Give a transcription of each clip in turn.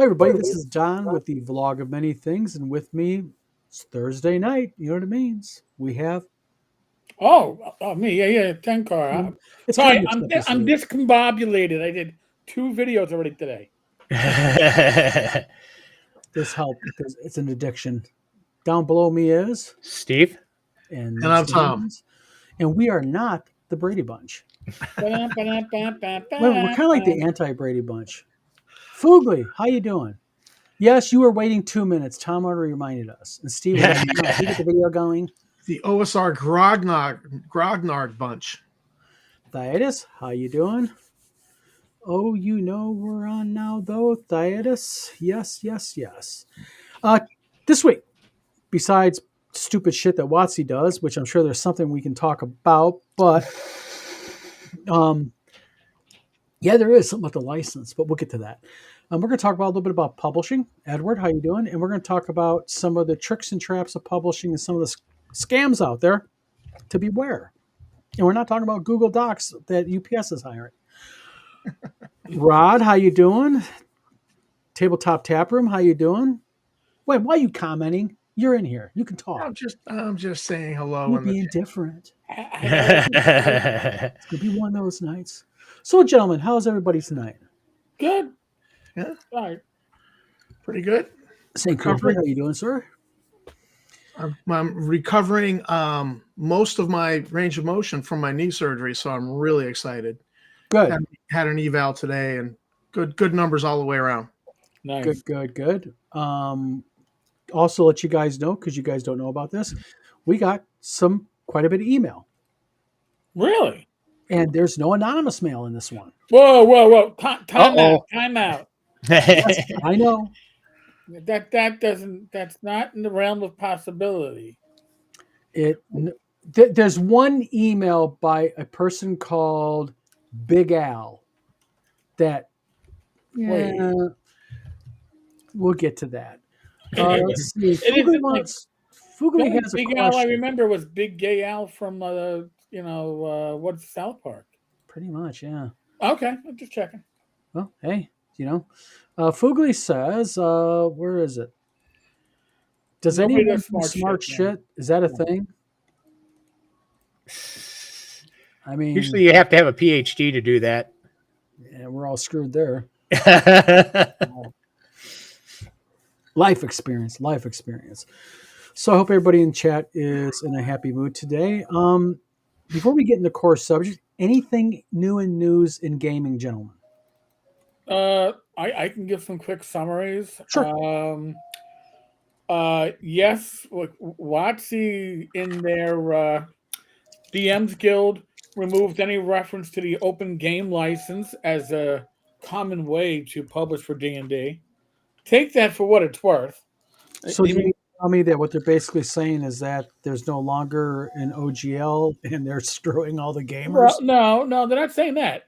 Hi, everybody. This is Don with the vlog of many things, and with me, it's Thursday night. You know what it means. We have, Me, yeah, 10 you car. know, it's kind of Sorry, mixed up this I'm week. discombobulated. I did 2 videos already today. This help because it's an addiction. Down below me is, Steve? and And next I'm to me Tom. is, and we are not the Brady Bunch. Well, we're kind of like the Ba-dum-ba-dum-ba-ba-ba. anti-Brady Bunch. Foogly, how you doing? Yes, you were waiting 2 minutes. Tom already reminded us, and Steve was like, "No, we get the video going." The OSR Grognard bunch. Thaddeus, how you doing? Oh, you know we're on now, though, Thaddeus. Yes, yes, yes. Uh, this week, besides stupid shit that Watsy does, which I'm sure there's something we can talk about, but um, yeah, there is something about the license, but we'll get to that. We're going to talk about a little bit about publishing. Edward, how you doing? And we're going to talk about some of the tricks and traps of publishing and some of the scams out there to beware. And we're not talking about Google Docs that UPS is hiring. Rod, how you doing? Tabletop Tap Room, how you doing? Wait, why are you commenting? You're in here. You can talk. I'm just saying hello. You're In the being chat. different. Hello. It's gonna be one of those nights. So, gentlemen, how's everybody tonight? Good. Yeah, Sorry. pretty good. St. Clifford, how you doing, sir? I'm recovering most of my range of motion from my knee surgery, so I'm really excited. Good, Had an eval today, and good numbers all the way around. Nice. good, good, good. Also, let you guys know because you guys don't know about this, we got quite a bit of email, Really? and there's no anonymous mail in this one. Whoa. Time Uh-oh. out. Time out. Yes, I know. That's not in the realm of possibility. There's one email by a person called Big Al that Wait. we'll get to that. It Let's see. isn't like Fugly the has a Big Al I question. remember was Big Gay Al from what's South Park? Pretty much, yeah. Okay, I'm just checking. Well, hey, Fugly says, where is it? Does Nobody anyone does do smart yeah. shit? Is that a Yeah. thing? I mean, Usually you have to have a PhD to do that. yeah, we're all screwed there. Life experience, life experience. So I hope everybody in chat is in a happy mood today. Before we get into core subject, anything new in news in gaming, gentlemen? I can give some quick summaries. Sure. Yes, look, WotC in their DMs Guild removed any reference to the open game license as a common way to publish for D&D. Take that for what it's worth. So do you mean to tell me that what they're basically saying is that there's no longer an OGL and they're screwing all the gamers? Well, no, they're not saying that.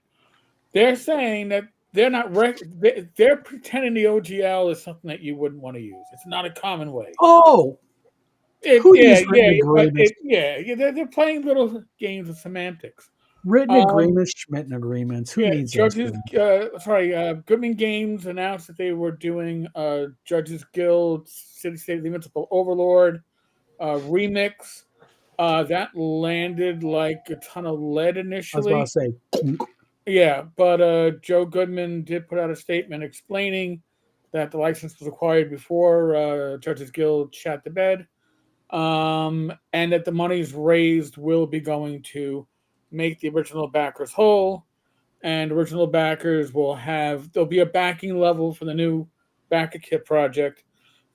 They're saying that they're not. They're pretending the OGL is something that you wouldn't want to use. It's not a common way. Oh, who used written agreements? They're playing little games of semantics. Written agreements, Schmitten agreements. Who needs Judges? that? Goodman Games announced that they were doing Judges Guild, City State of the Invincible Overlord remix. That landed like a ton of lead initially. I was about to say. Yeah, but Joe Goodman did put out a statement explaining that the license was acquired before Judges Guild shot the bed, and that the monies raised will be going to make the original backers whole, and original backers there'll be a backing level for the new Backer Kit project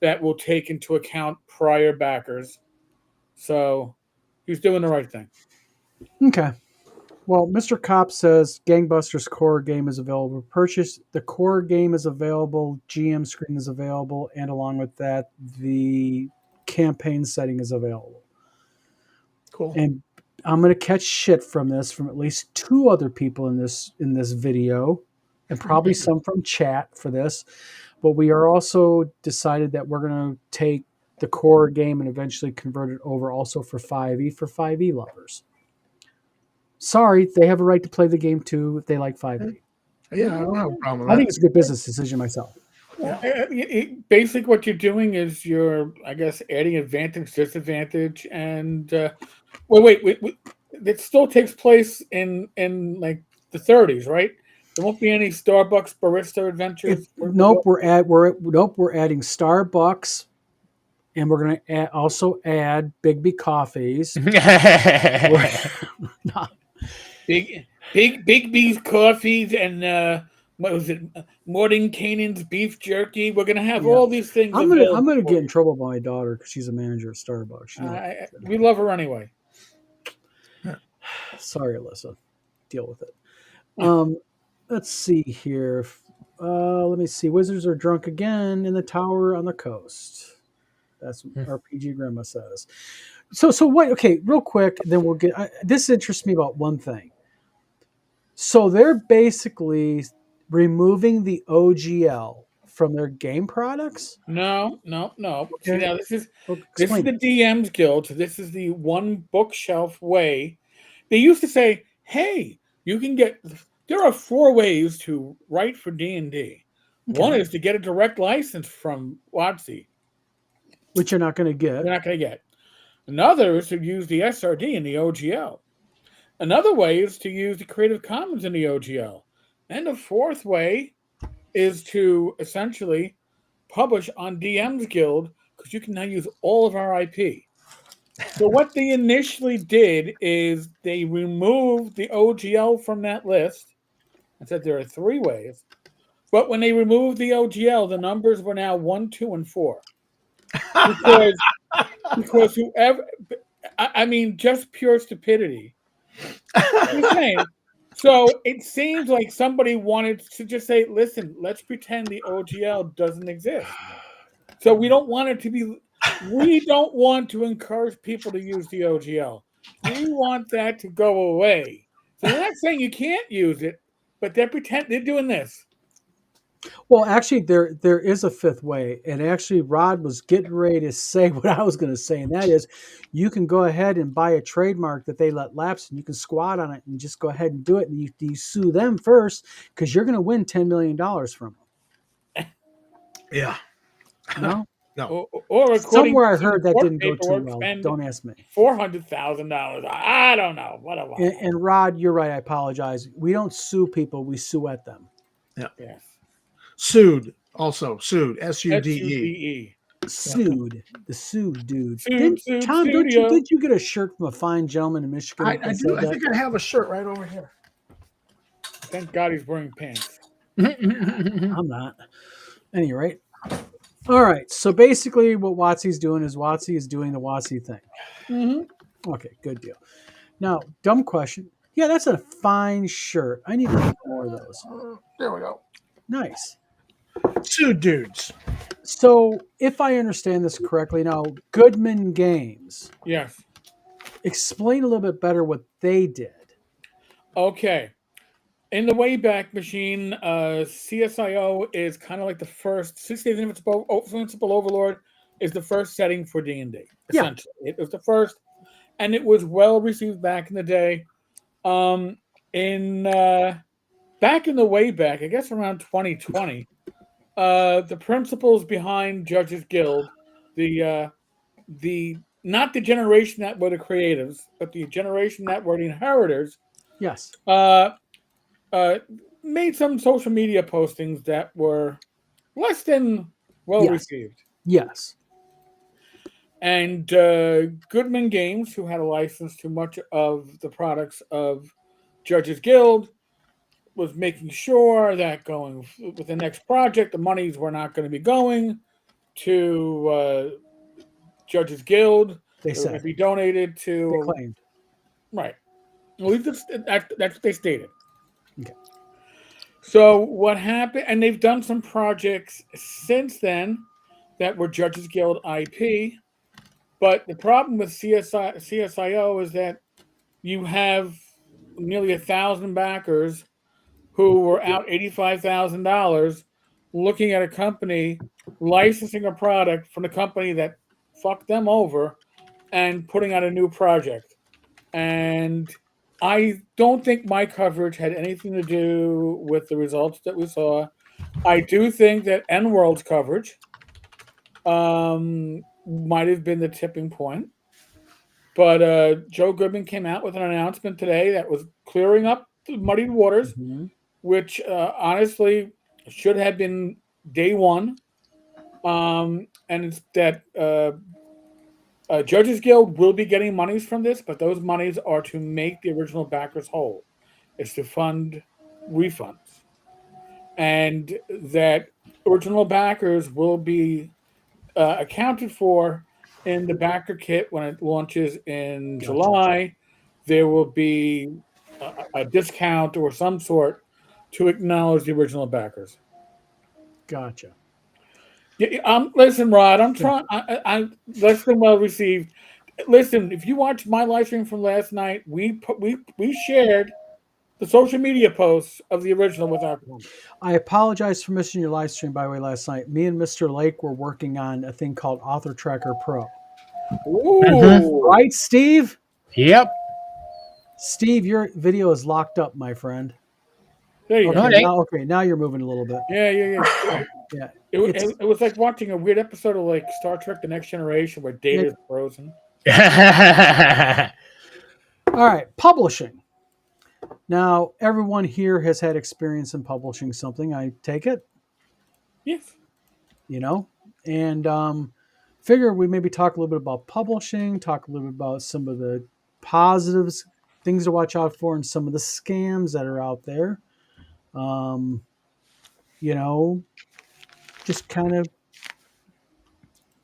that will take into account prior backers. So he's doing the right thing. Okay. Well, Mr. Cop says Gangbusters core game is available for purchase. The core game is available. GM screen is available, and along with that, the campaign setting is available. Cool. And I'm going to catch shit from this from at least 2 other people in this video, and probably some from chat for this. But we are also decided that we're going to take the core game and eventually convert it over also for 5e lovers. Sorry, they have a right to play the game too if they like 5e. Yeah, I don't have a problem with I that. think it's a good business decision myself. Basically, what you're doing is you're, I guess, adding advantage, disadvantage, and wait. It still takes place in like the 30s, right? There won't be any Starbucks barista adventures. Nope, we're adding Starbucks, and we're going to also add Bigby coffees. Big B's coffees and what was it? Morning Canaan's beef jerky. We're gonna have all these things. I'm gonna get in trouble by my daughter because she's a manager at Starbucks. We love her anyway. Sorry, Alyssa. Deal with it. Let's see here. Let me see. Wizards are drunk again in the tower on the coast. That's what RPG Grandma says. So what? Okay, real quick. Then we'll get. This interests me about one thing. So they're basically removing the OGL from their game products. No. Okay. See, now this is Explain the DM's Guild. So this is the one bookshelf way. They used to say, "Hey, you can get." There are 4 ways to write for D&D. Okay. One is to get a direct license from WotC, which you're not going to get. You're not going to get. Another is to use the SRD in the OGL. Another way is to use the Creative Commons in the OGL. And the 4th way is to essentially publish on DM's Guild because you can now use all of our IP. So what they initially did is they removed the OGL from that list and said there are 3 ways. But when they removed the OGL, the numbers were now 1, 2, and 4. Because whoever, I mean, just pure stupidity. So it seems like somebody wanted to just say, listen, let's pretend the OGL doesn't exist. So we don't want it to be, we don't want to encourage people to use the OGL. We want that to go away. So they're not saying you can't use it, but they're doing this. Well, actually, there is a 5th way, and actually, Rod was getting ready to say what I was going to say, and that is, you can go ahead and buy a trademark that they let lapse, and you can squat on it and just go ahead and do it, and you sue them first because you're going to win $10 million from them. Yeah. No. No. Or somewhere I heard that didn't go too well. Don't ask me. $400,000. I don't know. Whatever. And Rod, you're right. I apologize. We don't sue people. We sue at them. Yeah. Yes. Sued. SUDE. SUDE. Sued. The sued dude. Tom, did you get a shirt from a fine gentleman in Michigan? I do. I think I have a shirt right over here. Thank God he's wearing pants. I'm not. At any rate. All right. So basically what WotC's doing is WotC is doing the WotC thing. Mm-hmm. Okay, good deal. Now, dumb question. Yeah, that's a fine shirt. I need to make more of those. There we go. Nice. Sued dudes. So, if I understand this correctly, now Goodman Games. Yes. Explain a little bit better what they did. Okay. In the Wayback Machine, CSIO is kind of like the first. 6 Days Invincible Overlord is the first setting for D&D. Essentially, it was the first, and it was well received back in the day. Back in the Wayback, I guess around 2020, the principles behind Judges Guild, the not the generation that were the creatives, but the generation that were the inheritors. Yes. Made some social media postings that were less than well received. Yes. And Goodman Games, who had a license to much of the products of Judges Guild, was making sure that going with the next project, the monies were not going to be going to Judges Guild. They said would be donated to. They claimed. Right. At least that's what they stated. Okay. So what happened, and they've done some projects since then that were Judges Guild IP, but the problem with CSIO is that you have nearly 1,000 backers who were out $85,000 looking at a company licensing a product from the company that fucked them over and putting out a new project. And I don't think my coverage had anything to do with the results that we saw. I do think that N-World's coverage might have been the tipping point. But Joe Goodman came out with an announcement today that was clearing up the muddied waters, Mhm. which honestly should have been day one. And it's that Judges Guild will be getting monies from this, but those monies are to make the original backers whole. It's to fund refunds. And that original backers will be accounted for in the backer kit when it launches in Gotcha. July. There will be a discount or some sort to acknowledge the original backers. Gotcha. Listen, Rod, I'm trying. I less than well received. Listen, if you watched my live stream from last night, we shared the social media posts of the original with our comments. I apologize for missing your live stream, by the way, last night. Me and Mr. Lake were working on a thing called Author Tracker Pro. Ooh, Right, Steve? Yep. Steve, your video is locked up, my friend. there you go. Okay, Okay. now you're moving a little bit. Yeah. Yeah. It was like watching a weird episode of like Star Trek: The Next Generation where data is frozen. All right, publishing. Now, everyone here has had experience in publishing something, I take it, Yes. you know, and figure we maybe talk a little bit about publishing, talk a little bit about some of the positives, things to watch out for, and some of the scams that are out there. You know, just kind of,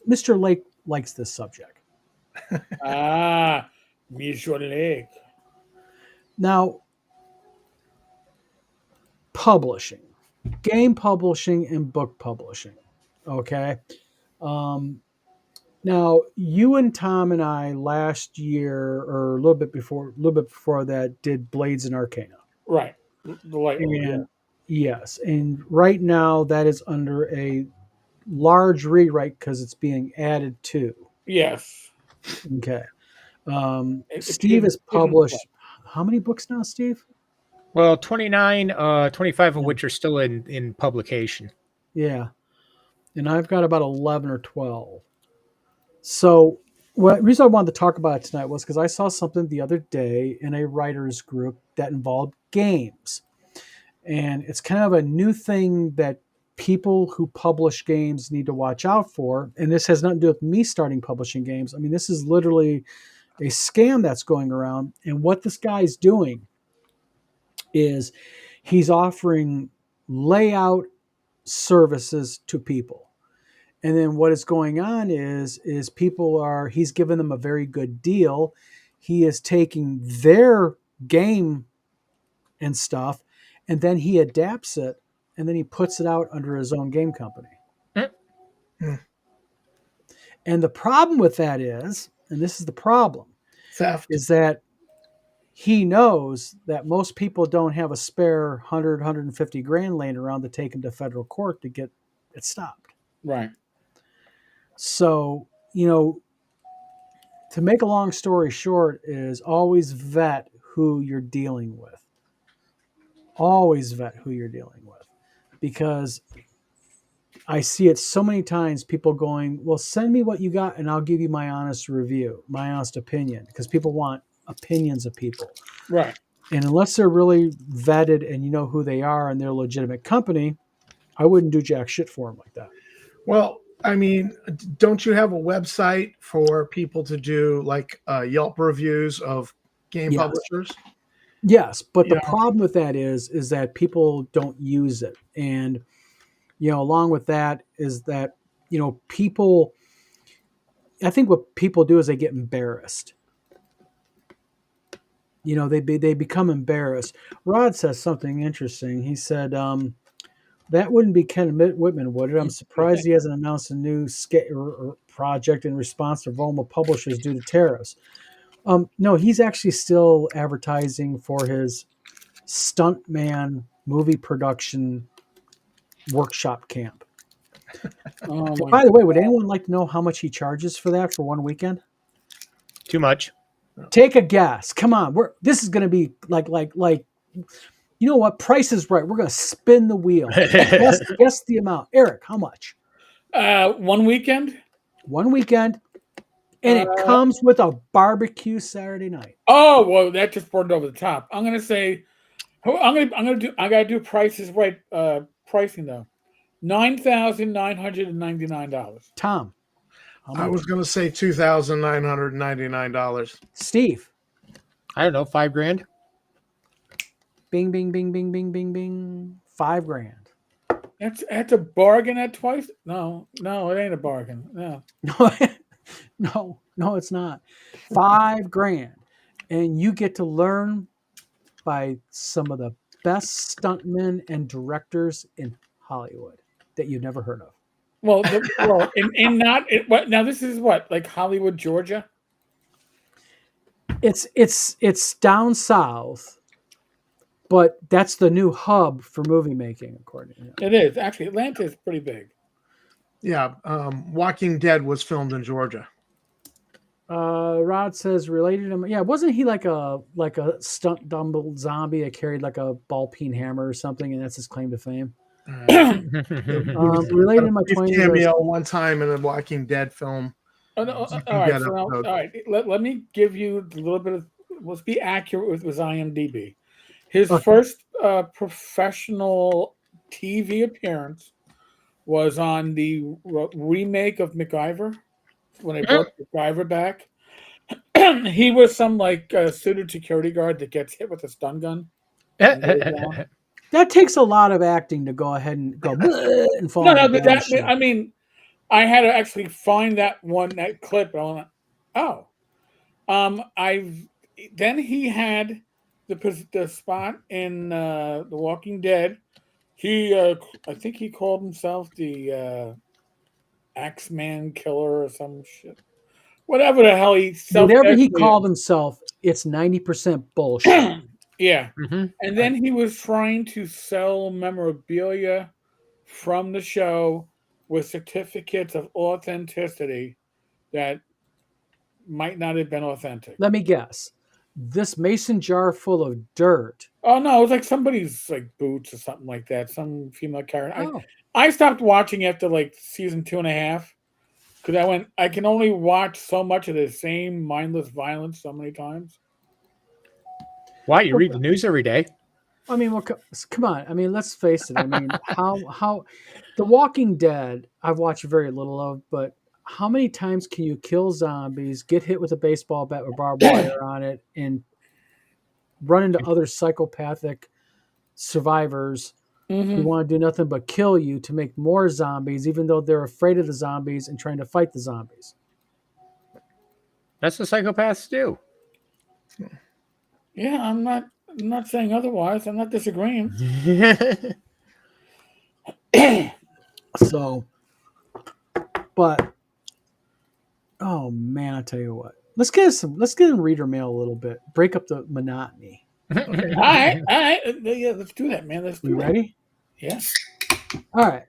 Mr. Lake likes this subject. Monsieur Lake. Now, publishing, game publishing and book publishing. Okay. Now, you and Tom and I last year, or a little bit before that, did Blades and Arcana. Right. The light. And yes, and right now that is under a large rewrite because it's being added to. Yes. Okay. It's Steve has even published plus. how many books now, Steve? Well, 29, 25 of which are still in publication. Yeah. And I've got about 11 or 12. So the reason I wanted to talk about it tonight was because I saw something the other day in a writer's group that involved games. And it's kind of a new thing that people who publish games need to watch out for. And this has nothing to do with me starting publishing games. I mean, this is literally a scam that's going around. And what this guy's doing is he's offering layout services to people. And then what is going on is he's giving them a very good deal. He is taking their game and stuff, and then he adapts it, and then he puts it out under his own game company. Mm. And the problem with that is, and this is the problem, Theft. is that he knows that most people don't have a spare 100, 150 grand laying around to take him to federal court to get it stopped. Right. So, to make a long story short is always vet who you're dealing with. Always vet who you're dealing with. Because I see it so many times, people going, well, send me what you got and I'll give you my honest review, my honest opinion. Because people want opinions of people. Right. And unless they're really vetted and you know who they are and they're a legitimate company, I wouldn't do jack shit for them like that. Well, I mean, don't you have a website for people to do like Yelp reviews of game Yes. publishers? Yes, but the Yeah. problem with that is that people don't use it. And, along with that is that, people, I think what people do is they get embarrassed. They become embarrassed. Rod says something interesting. He said, that wouldn't be Ken Whitman, would it? I'm surprised he hasn't announced a new project in response to vulnerable publishers due to tariffs. No, he's actually still advertising for his stuntman movie production workshop camp. Oh, my By the way, would anyone like to know how much he charges for that for one weekend? Too much. Take a guess. Come on, this is going to be like You know what? Price is Right. We're going to spin the wheel. Guess the amount. Eric, how much? 1 weekend. One weekend, and it comes with a barbecue Saturday night. Oh, well, that just brought it over the top. I'm gonna say, I gotta do Price is Right pricing though. $9,999. Tom, how I much? was going to say $2,999. Steve. I don't know, $5,000. Bing, bing, bing, bing, bing, bing, bing. $5,000. That's a bargain at twice. No, it ain't a bargain. No. No, it's not. $5,000, and you get to learn by some of the best stuntmen and directors in Hollywood that you've never heard of. Well, now this is what, like Hollywood, Georgia. It's down south, but that's the new hub for movie making, according to him. It is actually Atlanta is pretty big. Yeah, Walking Dead was filmed in Georgia. Rod says related to him. Yeah, wasn't he like a stunt dumble zombie that carried like a ball peen hammer or something, and that's his claim to fame? Related to my Brief 20 cameo years. one time in a Walking Dead film. Oh, no, You can all right, get so it. now, all right. Let me give you a little bit of. Let's be accurate with IMDb. His Okay. first professional TV appearance was on the remake of MacGyver when they brought MacGyver back. He was some like suited security guard that gets hit with a stun gun. That takes a lot of acting to go ahead and go "Bleh," and fall. No, on the bad shit. I mean, I had to actually find that clip. And I went, oh, then he had the spot in The Walking Dead. He, I think he called himself the Axeman Killer or some shit. Whatever the hell Whatever he called himself, it's 90% bullshit. Yeah. Mhm. And then he was trying to sell memorabilia from the show with certificates of authenticity that might not have been authentic. Let me guess. This mason jar full of dirt. Oh no, it was like somebody's like boots or something like that. Some female character. Oh. I stopped watching after like season 2.5 because I can only watch so much of the same mindless violence so many times. Why? You read the news every day. I mean, well, come on. I mean, let's face it. I mean, how The Walking Dead, I've watched very little of, but how many times can you kill zombies, get hit with a baseball bat with barbed wire on it, and run into other psychopathic survivors who want to do nothing but kill you to make more zombies, even though they're afraid of the zombies and trying to fight the zombies? That's what psychopaths do. Yeah, I'm not saying otherwise. I'm not disagreeing. So, but oh man, I tell you what. Let's get in reader mail a little bit. Break up the monotony. All right. Yeah, let's do that, man. Let's do You that. ready? Yeah. All right.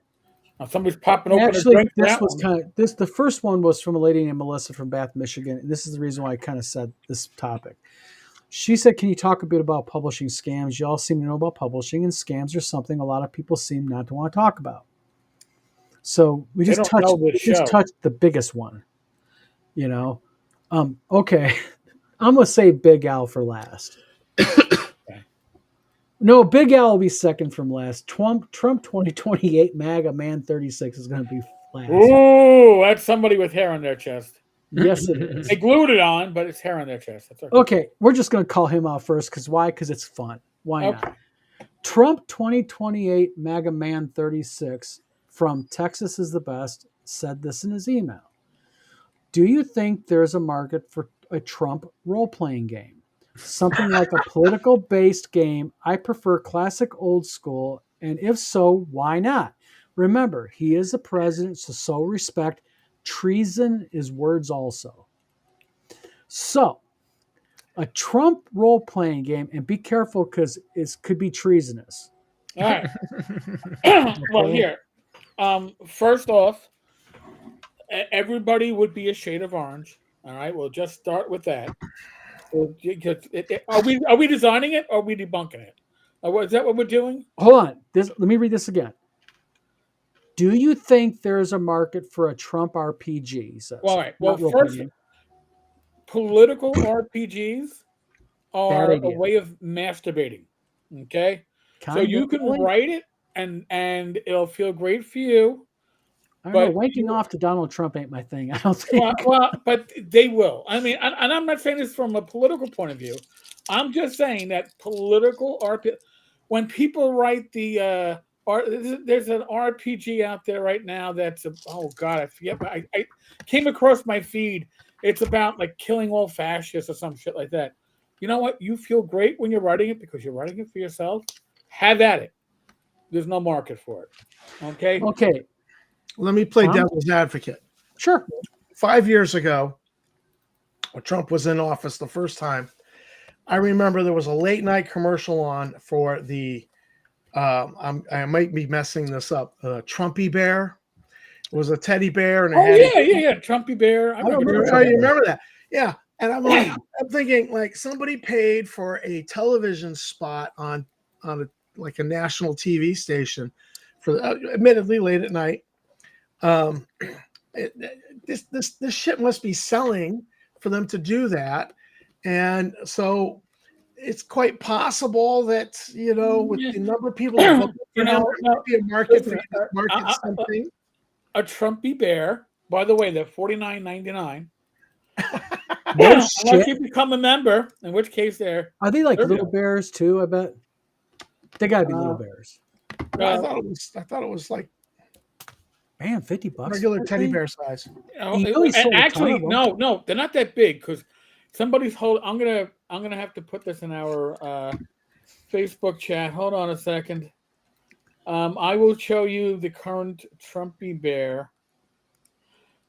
Now somebody's popping open a Actually, drink. for this that was one. kind of the first one was from a lady named Melissa from Bath, Michigan. And this is the reason why I kind of said this topic. She said, "Can you talk a bit about publishing scams? You all seem to know about publishing, and scams are something a lot of people seem not to want to talk about." So we just don't know this show. touched the biggest one. You know, okay. I'm gonna save Big Al for last. No, Big Al will be second from last. Trump 2028 MAGA Man 36 is going to be last. Ooh, that's somebody with hair on their chest. Yes, it is. They glued it on, but it's hair on their chest. That's okay. Okay, we're just going to call him out first. Because why? Because it's fun. Why Okay. not? Trump 2028 MAGA Man 36 from Texas is the best said this in his email. Do you think there's a market for a Trump role-playing game? Something like a political-based game. I prefer classic old school, and if so, why not? Remember, he is the president, so respect. Treason is words also. So, a Trump role-playing game, and be careful because it could be treasonous. All right. Well, here. First off, everybody would be a shade of orange. All right. We'll just start with that. Are we designing it or are we debunking it? Is that what we're doing? Hold on. Let me read this again. Do you think there's a market for a Trump RPG? He says. Well, all right. Well, Not role-playing first, game. political RPGs Bad are a idea. way of masturbating. Okay, so Kind you of. can write it, and it'll feel great for you. I don't know. But Wanking off to Donald Trump ain't my thing. I don't think. but they will. I mean, and I'm not saying this from a political point of view. I'm just saying that political RP. When people write there's an RPG out there right now that's oh god, I forget. I came across my feed. It's about like killing all fascists or some shit like that. You know what? You feel great when you're writing it because you're writing it for yourself. Have at it. There's no market for it. Okay. Okay. Let me play Tom? devil's advocate. Sure. 5 years ago, when Trump was in office the first time, I remember there was a late night commercial on for the, I might be messing this up, Trumpy Bear. It was a teddy bear. And it had Yeah. Trumpy Bear. I remember Oh, you remember that? Yeah. And I'm like, I'm thinking like somebody paid for a television spot on like a national TV station for admittedly late at night. This shit must be selling for them to do that, and so it's quite possible that with the number of people that vote for him, there might be a market for you to market something. A Trumpy Bear, by the way, they're $49.99. No Unless shit. you become a member, in which case they're Are they like They're little good. bears too? I bet they gotta be little bears. I thought it was like Man, $50 regular teddy bear size. He really sold a ton actually, of them. no, they're not that big because somebody's hold. I'm gonna have to put this in our Facebook chat. Hold on a second. I will show you the current Trumpy Bear.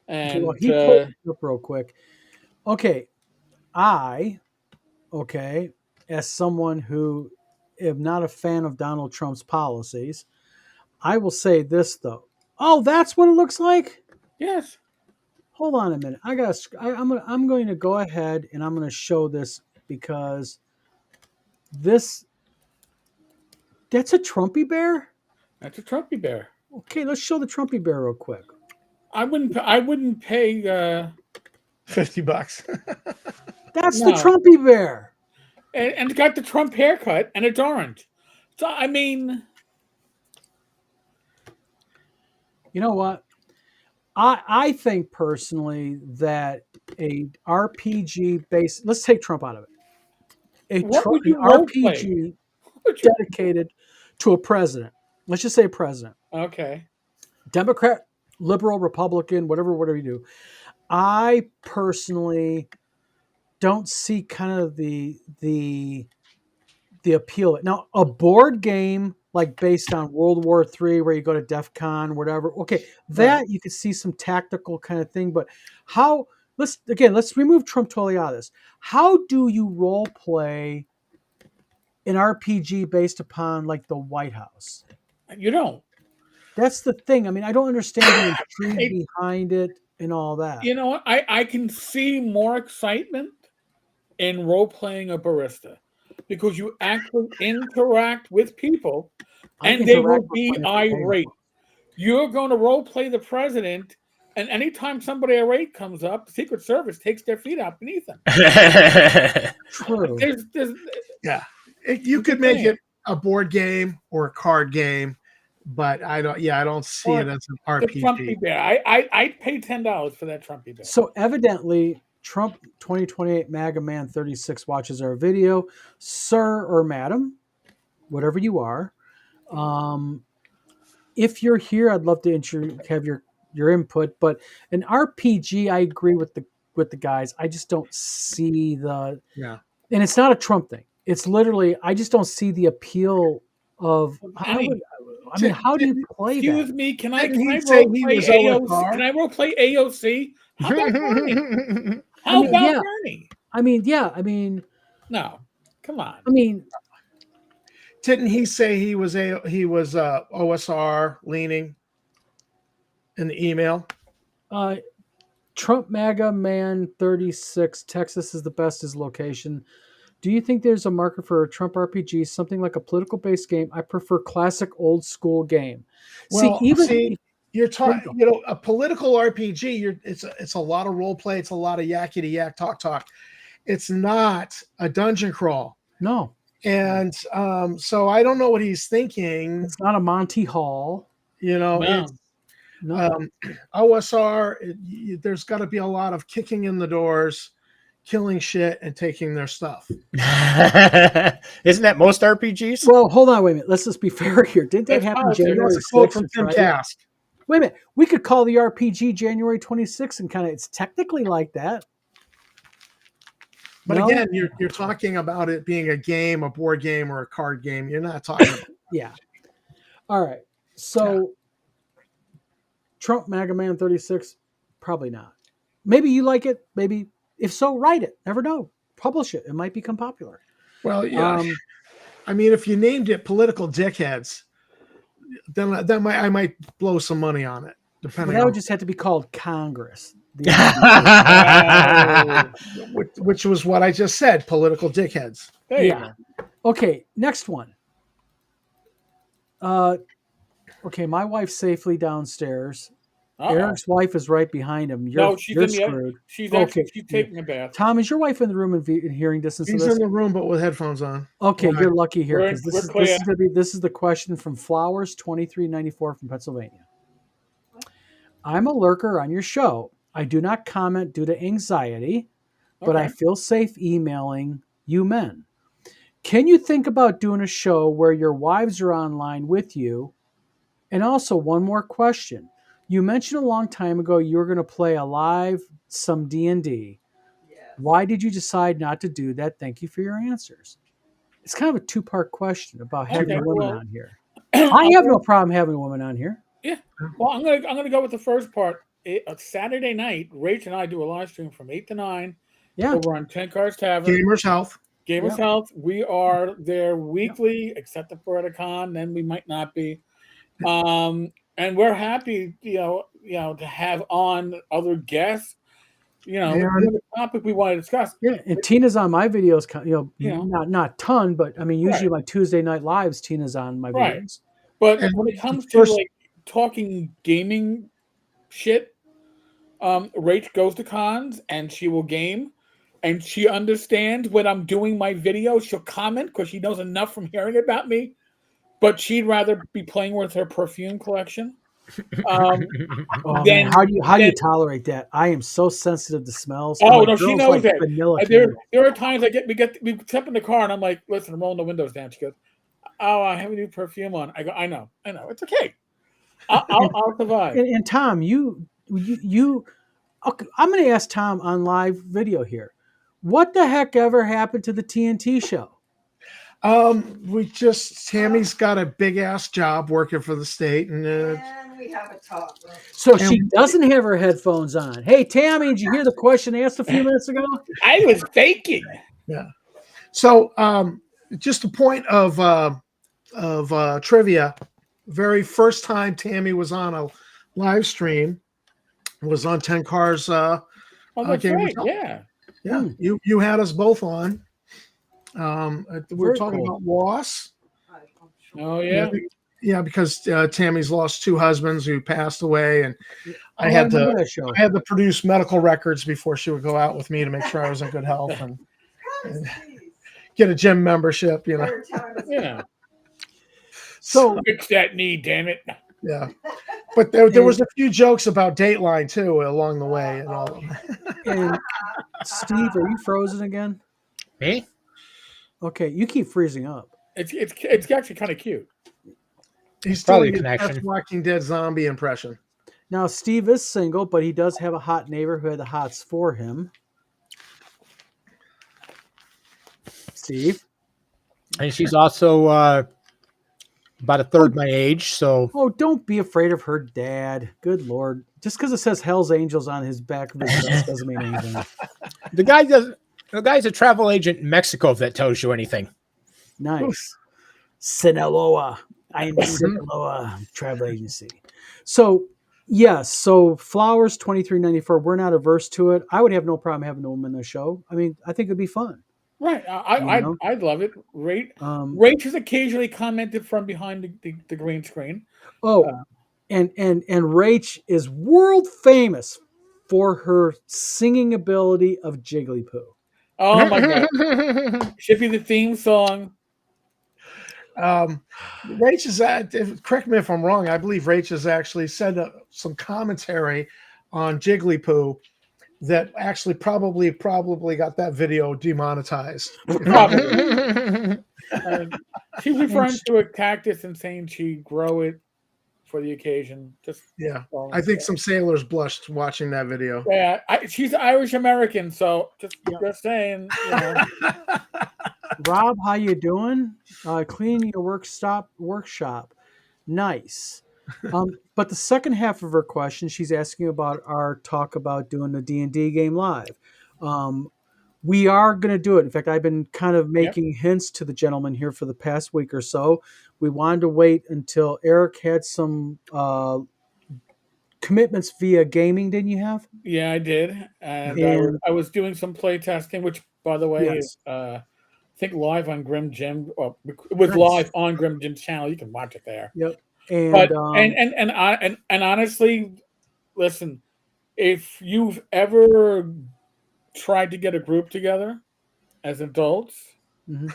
And well, he pulled it up real quick. Okay, as someone who am not a fan of Donald Trump's policies, I will say this though. Oh, that's what it looks like. yes. Hold on a minute. I'm going to go ahead and I'm going to show this because that's a Trumpy Bear. That's a Trumpy Bear. Okay, let's show the Trumpy Bear real quick. I wouldn't pay $50. That's No. the Trumpy Bear. and it's got the Trump haircut and it's orange. So I mean, You know what? I think personally that a RPG based, let's take Trump out of it. What would An you role play? RPG dedicated to a president. Let's just say a president. Okay. Democrat, liberal, Republican, whatever you do. I personally don't see kind of the appeal. Now, a board game like based on World War III, where you go to DEF CON, whatever. Okay, that you could see some tactical kind of thing. But let's remove Trump totally out of this. How do you role play an RPG based upon like the White House? You don't. That's the thing. I mean, I don't understand the intrigue behind it and all that. You know what? I can see more excitement in role playing a barista because you actually interact with people and they will be irate. You're going to role play the president, and anytime somebody irate comes up, the Secret Service takes their feet out beneath them. True. Yeah, you could make it a board game or a card game, but I don't see it as an RPG. The Trumpy Bear. I'd pay $10 for that Trumpy Bear. So evidently, Trump 2028 MAGA Man 36 watches our video, sir or madam, whatever you are. If you're here, I'd love to have your input. But an RPG, I agree with the guys. I just don't see and it's not a Trump thing. It's literally I just don't see the appeal of. How do you play that? Excuse me, can I role play AOC? How about Bernie? Bernie? I mean, no, come on. I mean, didn't he say he was OSR leaning in the email? Trump MAGA Man 36, Texas is the best location. Do you think there's a market for a Trump RPG, something like a political based game? I prefer classic old school game. Well, See, you're talking, a political RPG. It's a lot of role play. It's a lot of yakety yak talk. It's not a dungeon crawl, no, and so I don't know what he's thinking. it's not a Monty Hall. No. It's OSR. There's got to be a lot of kicking in the doors, killing shit, and taking their stuff. Isn't that most RPGs? Well, hold on, wait a minute. Let's just be fair here. Didn't that It's happen politics. January That's a quote 6th? from Tim right? Kask. Wait a minute. We could call the RPG January 26th and kind of, it's technically like that. But No? again, you're talking about it being a game, a board game, or a card game. You're not talking about Yeah. All right. So Trump MAGA Man 36, probably not. Maybe you like it. Maybe if so, write it. Never know. Publish it. It might become popular. Well, yeah. I mean, if you named it political dickheads, then I might blow some money on it. But Depending that on would just have to be called Congress. which was what I just said, political dickheads. There you Yeah. Okay, next one. Okay, my wife's safely downstairs. go. Eric's wife is right behind him. You're, No, she's you're in the other. screwed. She's Okay. actually she's taking a bath. Tom, is your wife in the room in hearing distance He's of this? in the room, but with headphones on. Okay, Why? you're lucky here We're- because this we're is clear. gonna be this is the question from Flowers 2394 from Pennsylvania. I'm a lurker on your show. I do not comment due to anxiety, but I Okay. feel safe emailing you men. Can you think about doing a show where your wives are online with you? And also one more question. You mentioned a long time ago you were going to play a live some D&D. Why did you decide not to do that? Thank you for your answers. It's kind of a two-part question about having Okay, a woman well- on here. I have no problem having a woman on here. Well, I'm gonna go with the first part. Saturday night, Rach and I do a live stream from 8 to 9 Yeah. over on 10 Cars Tavern. Gamers Health. Gamers Yeah. Health. We are there weekly, except for at a con. Then we might not be. And we're happy, to have on other guests. Yeah. The topic we want to discuss. Yeah, and Tina's on my videos, Yeah. not ton, but I mean, usually my Tuesday night lives, Tina's on my Right. videos. But And when it comes to first- like talking gaming shit, Rach goes to cons and she will game, and she understands when I'm doing my video. She'll comment because she knows enough from hearing about me, but she'd rather be playing with her perfume collection. Oh, Then- man, how do you then- tolerate that? I am so sensitive to smells. Oh, My no, she girl's knows like that. vanilla There candle. are times we step in the car and I'm like, listen, I'm rolling the windows down. She goes, oh, I have a new perfume on. I go, I know, it's okay. I'll survive. And Tom, you, okay, I'm going to ask Tom on live video here. What the heck ever happened to the TNT show? Tammy's got a big ass job working for the state, and And we have a talk. So she doesn't have her headphones on. Hey, Tammy, did you hear the question asked a few minutes ago? I was faking. so just a point of trivia. Very first time Tammy was on a live stream was on 10 Cars. Oh, that's Gamers right. Health. Yeah. Yeah, you had us both on. We were Very talking cool. about loss. Oh, yeah. Yeah, because Tammy's lost two husbands who passed away, and I Oh, had remember to that show. produce medical records before she would go out with me to make sure I was in good health and get a gym membership. Yeah. So Fix that knee, damn it. Yeah, but there was a few jokes about Dateline too along the way and all. and Steve, are you frozen again? Me? Okay, you keep freezing up. It's actually kind of cute. He's Probably doing a his connection. best Walking Dead zombie impression. Now Steve is single, but he does have a hot neighbor who had the hots for him. Steve? And she's also about a third my age, so Oh, don't be afraid of her dad. Good Lord. Just because it says Hell's Angels on his back of his vest doesn't mean anything. the guy's a travel agent in Mexico, if that tells you anything. Nice. Sinaloa. I am Sinaloa Travel Agency. So, yes. So, Flowers 2394. We're not averse to it. I would have no problem having a woman on the show. I mean, I think it'd be fun. Right. You know? I'd love it. Um, Rach has occasionally commented from behind the green screen. oh, and Rach is world famous for her singing ability of Jigglypuff. Oh my god. Should be the theme song. Rach is correct me if I'm wrong. I believe Rach has actually said some commentary on Jigglypuff that actually probably got that video demonetized. Probably. She's And referring she- to a cactus and saying she'd grow it for the occasion. Just Yeah, I think some sailors blushed watching that video. yeah. She's Irish American, so Yep. just saying. You know. Rob, how you doing? Cleaning your workshop. Nice. But the second half of her question, she's asking about our talk about doing the D&D game live. We are going to do it. In fact, I've been kind of making hints to the gentleman here for the past week or so. We wanted to wait until Eric had some commitments via gaming, didn't you have? Yeah, I did, and And I was doing some play testing, which, by the way, yes. is I think live on Grim Jim. Well, it was Nice. live on Grim Jim's channel. You can watch it there. Yep. And But and honestly, listen, if you've ever tried to get a group together as adults, mhm.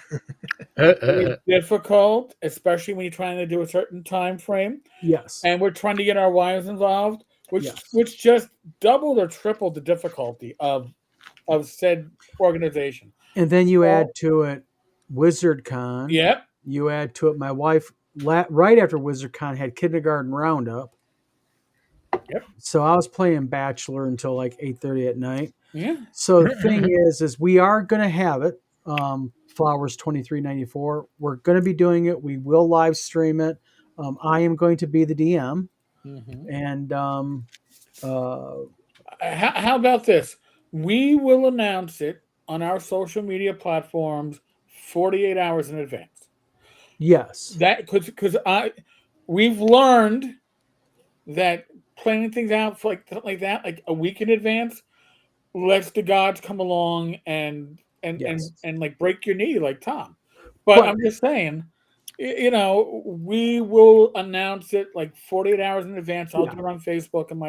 it's difficult, especially when you're trying to do a certain time frame. Yes. And we're trying to get our wives involved, Yes. which just doubled or tripled the difficulty of said organization. And then you add to it WizardCon. Yep. You add to it my wife right after WizardCon had Kindergarten Roundup. Yep. So I was playing Bachelor until like 8:30 at night. Yeah. So the thing is we are going to have it. Flowers 2394. We're going to be doing it. We will live stream it. I am going to be the DM. Mm-hmm. And How about this? We will announce it on our social media platforms 48 hours in advance. yes. That because we've learned that planning things out for like something like that, like a week in advance, lets the gods come along and Yes. like break your knee like Tom. But I'm just saying, we will announce it like 48 hours in advance. I'll Yeah. do it on Facebook and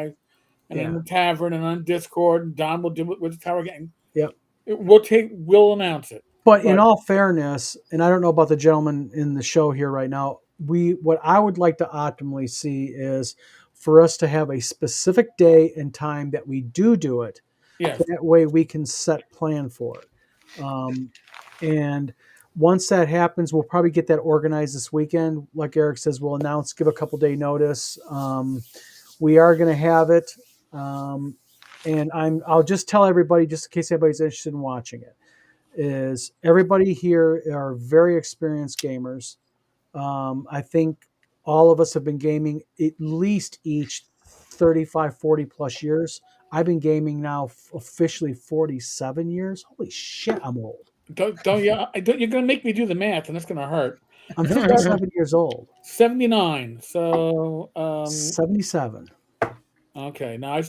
in Yeah. the tavern and on Discord, and Don will do it with the Tower Gang. Yep. We'll announce it. But in all fairness, and I don't know about the gentleman in the show here right now, what I would like to optimally see is for us to have a specific day and time that we do it. Yes. That way we can set plan for it. And once that happens, we'll probably get that organized this weekend. Like Eric says, we'll announce, give a couple day notice. We are going to have it. And I'll just tell everybody, just in case anybody's interested in watching it, is everybody here are very experienced gamers. I think all of us have been gaming at least each 35, 40 plus years. I've been gaming now officially 47 years. Holy shit, I'm old. Don't you're gonna make me do the math, and that's gonna hurt. I'm 57 years old. 79. So 77. okay. Now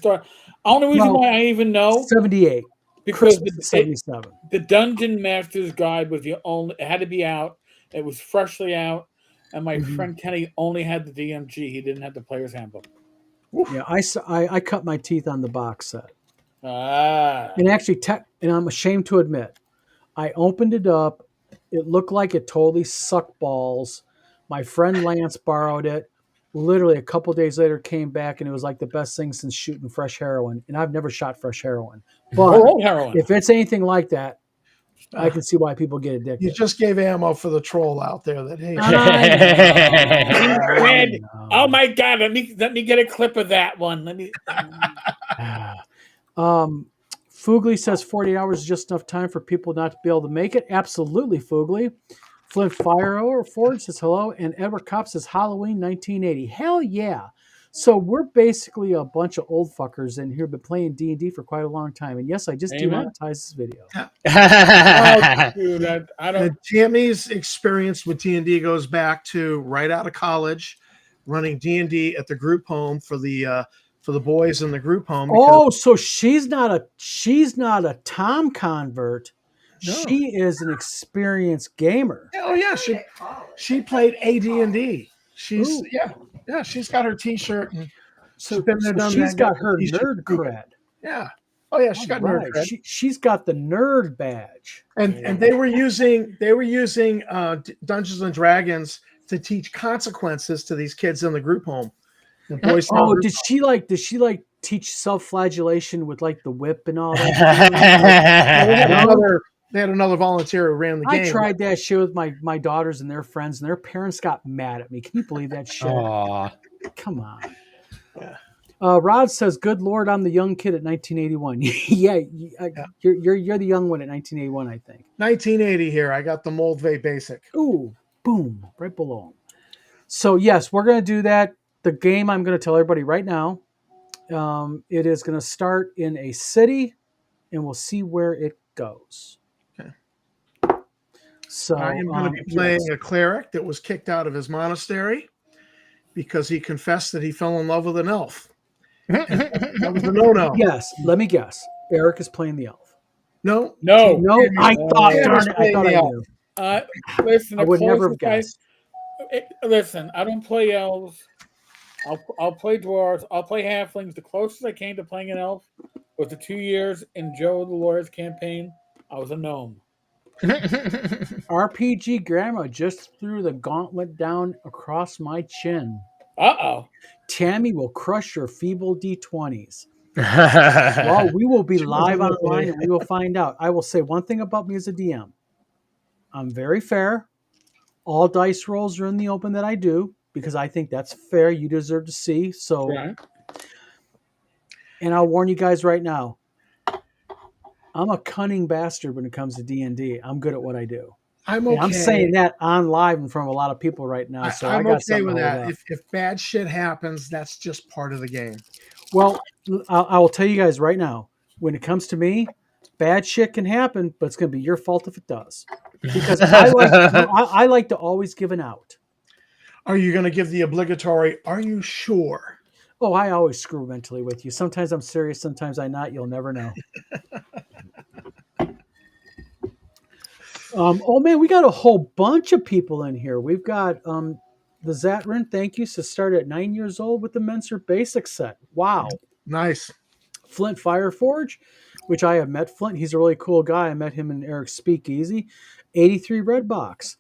only reason why I even know 78. because Christmas is 77. the Dungeon Master's Guide was it had to be out. It was freshly out, and my friend Kenny only had the DMG. He didn't have the player's handbook. Yeah, I cut my teeth on the box set. Ah. And actually, and I'm ashamed to admit, I opened it up. It looked like it totally sucked balls. My friend Lance borrowed it. Literally a couple days later, came back and it was like the best thing since shooting fresh heroin. And I've never shot fresh heroin, but Heroin. if it's anything like that, I can see why people get addicted. You just gave ammo for the troll out there. That hey, Oh my God! Let me get a clip of that one. Let me. Fugly says 40 hours is just enough time for people not to be able to make it. Absolutely, Fugly. Flint Fire Ford says hello, and Edward Kopp says Halloween 1980. Hell yeah! So we're basically a bunch of old fuckers in here, been playing D&D for quite a long time. And yes, I just demonetized this video. Oh, dude, I don't. Tammy's experience with D&D goes back to right out of college, running D&D at the group home for the boys in the group home. Oh, so she's not a Tom convert. She is an experienced gamer. Oh yeah, Played at college. she played AD&D. She's Ooh. yeah. She's got her T-shirt and So, she's been there, so done she's that, got got her the T-shirt nerd too. cred. Yeah. Oh yeah, she's got All nerd right. cred. She's got the nerd badge. And they were using Dungeons and Dragons to teach consequences to these kids in the group home. The Boy Scout Oh, group did she like teach self-flagellation with like the whip and all that? They had No. another volunteer who ran the game. I tried that shit with my daughters and their friends, and their parents got mad at me. Can you believe that shit? Aw. Come on. Yeah. Rod says, "Good Lord, I'm the young kid at 1981." Yeah, you're the young one at 1981, I think. 1980 here. I got the Moldvay Basic. Ooh, boom, right below 'em. So yes, we're gonna do that. The game, I'm gonna tell everybody right now. It is gonna start in a city, and we'll see where it goes. Okay. So I am going to be playing a cleric that was kicked out of his monastery because he confessed that he fell in love with an elf. That was a no-no. Yes, let me guess. Eric is playing the elf. No. No. No, I thought, Tanner's darn it, I playing thought the I elf. knew. Listen, I would never have the closest guessed. listen, I don't play elves. I'll play dwarves. I'll play halflings. The closest I came to playing an elf was the 2 years in Joe the Lawyer's campaign. I was a gnome. RPG Grandma just threw the gauntlet down across my chin. Uh-oh. Tammy will crush your feeble D20s. Well, we will be She live wasn't online listening. and we will find out. I will say one thing about me as a DM. I'm very fair. All dice rolls are in the open that I do because I think that's fair. You deserve to see. So, Right. and I'll warn you guys right now. I'm a cunning bastard when it comes to D&D. I'm good at what I do. I'm And okay. I'm saying that on live in front of a lot of people right now. So I I'm got okay something with to hold that. up. If bad shit happens, that's just part of the game. Well, I will tell you guys right now, when it comes to me, bad shit can happen, but it's going to be your fault if it does. Because I like to always give an out. Are you going to give the obligatory, are you sure? Oh, I always screw mentally with you. Sometimes I'm serious, sometimes I'm not. You'll never know. Oh, man, we got a whole bunch of people in here. We've got the Zatrin, thank you, to start at 9 years old with the Menser Basic set. Wow. Nice. Flint Fireforge, which I have met Flint. He's a really cool guy. I met him in Eric's Speakeasy. 83 Red Box.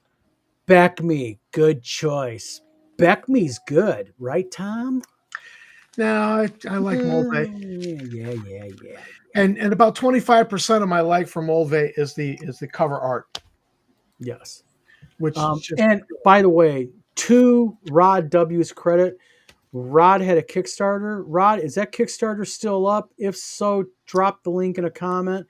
Beck Me, good choice. Beck Me's good, right, Tom? No, I like Moldvay. Yeah. And about 25% of my like for Moldvay is the cover art, Yes. which is just And by the way, to Rod W's credit, Rod had a Kickstarter. Rod, is that Kickstarter still up? If so, drop the link in a comment.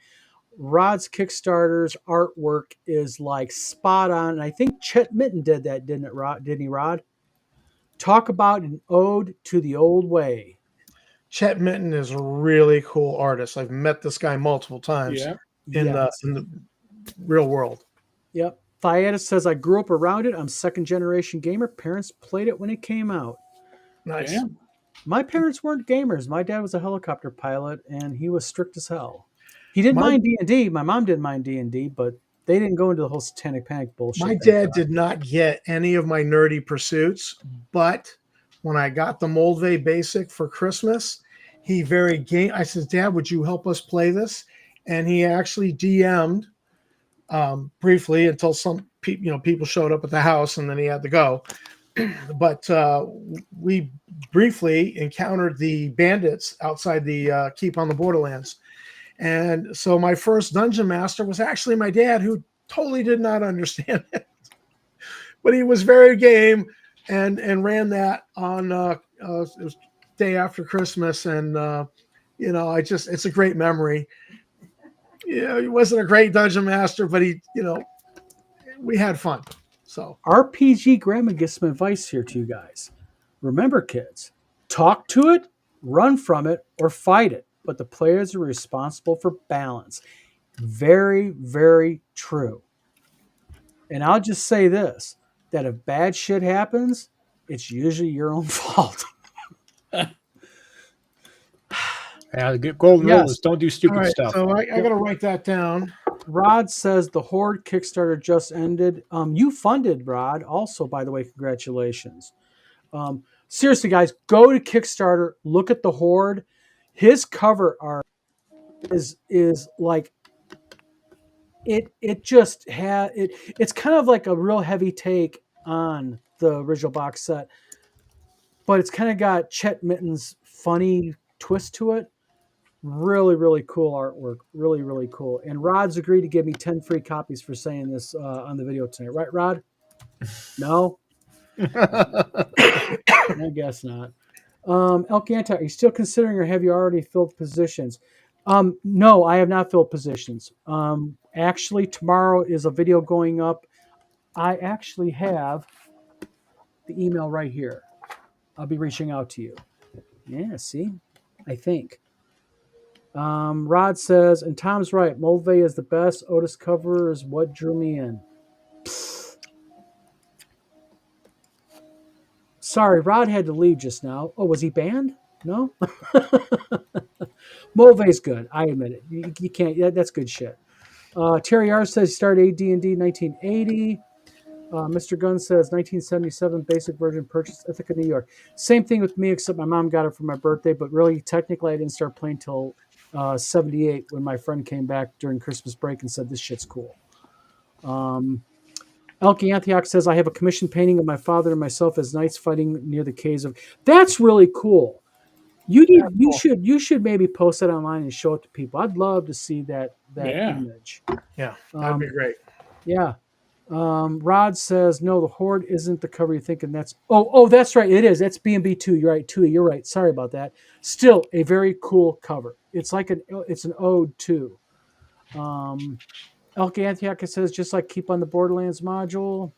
Rod's Kickstarter's artwork is like spot on. And I think Chet Mitten did that, didn't it, Rod? Didn't he, Rod? Talk about an ode to the old way. Chet Mitten is a really cool artist. I've met this guy multiple times Yeah. in the real world. Yep. Thaiatus says, I grew up around it. I'm second generation gamer. Parents played it when it came out. Nice. Yeah. My parents weren't gamers. My dad was a helicopter pilot, and he was strict as hell. He didn't My- mind D&D. My mom didn't mind D&D, but they didn't go into the whole satanic panic bullshit. My thank dad God. did not get any of my nerdy pursuits, but when I got the Moldvay Basic for Christmas, he I said, Dad, would you help us play this? And he actually DM'd briefly until some people showed up at the house, and then he had to go. But we briefly encountered the bandits outside the keep on the Borderlands. And so my first dungeon master was actually my dad, who totally did not understand it. But he was very game and ran that on it was day after Christmas. And, it's a great memory. He wasn't a great dungeon master, but we had fun. So RPG Grandma gives some advice here to you guys. Remember, kids, talk to it, run from it, or fight it. But the players are responsible for balance. Very, very true. And I'll just say this, that if bad shit happens, it's usually your own fault. Yeah, the golden rule Yes. is don't do all stupid right, stuff. so I got to write that down. Rod says the Horde Kickstarter just ended. You funded Rod, also, by the way, congratulations. Seriously, guys, go to Kickstarter, look at the Horde. His cover art is like it just had it. It's kind of like a real heavy take on the original box set, but it's kind of got Chet Mitten's funny twist to it. Really, really cool artwork. Really, really cool. And Rod's agreed to give me 10 free copies for saying this on the video tonight. Right, Rod? No? I guess not. El Ganta, are you still considering or have you already filled positions? No, I have not filled positions. Actually, tomorrow is a video going up. I actually have the email right here. I'll be reaching out to you. Yeah, see? I think. Rod says, and Tom's right, Mulvey is the best. Otis cover is what drew me in. Sorry, Rod had to leave just now. Oh, was he banned? No? Mulvey's good. I admit it. You can't. That's good shit. Terry R says he started AD&D 1980. Mr. Gunn says 1977 basic version purchased Ithaca, New York. Same thing with me, except my mom got it for my birthday, but really, technically, I didn't start playing till 78 when my friend came back during Christmas break and said, this shit's cool. Elke Antioch says, I have a commissioned painting of my father and myself as knights fighting near the caves of... That's really cool. You should maybe post it online and show it to people. I'd love to see that image. Yeah, that'd be great. Yeah. Rod says, no, the Horde isn't the cover you're thinking. That's that's right. It is. That's B&B 2. You're right. Tui, you're right. Sorry about that. Still a very cool cover. It's like it's an ode to. Elke Antioch says, just like Keep on the Borderlands module.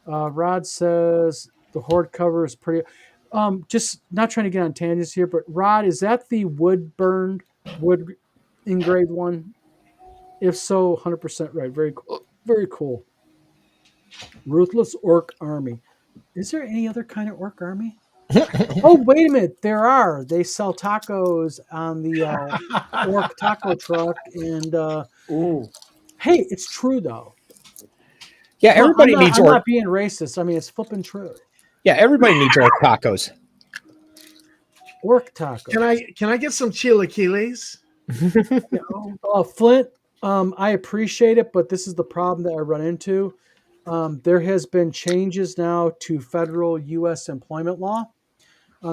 Rod says the Horde cover is pretty. Just not trying to get on tangents here, but Rod, is that the wood engraved one? If so, 100% right. Very cool. Very cool. Ruthless Orc Army. Is there any other kind of Orc Army? Oh, wait a minute. There are. They sell tacos on the Orc taco truck. And hey, it's true, though. Yeah, everybody needs I'm orc. not being racist. I mean, it's flipping true. Yeah, everybody needs orc tacos. Orc tacos. Can I get some chilaquiles? Flint, I appreciate it, but this is the problem that I run into. There has been changes now to federal U.S. employment law.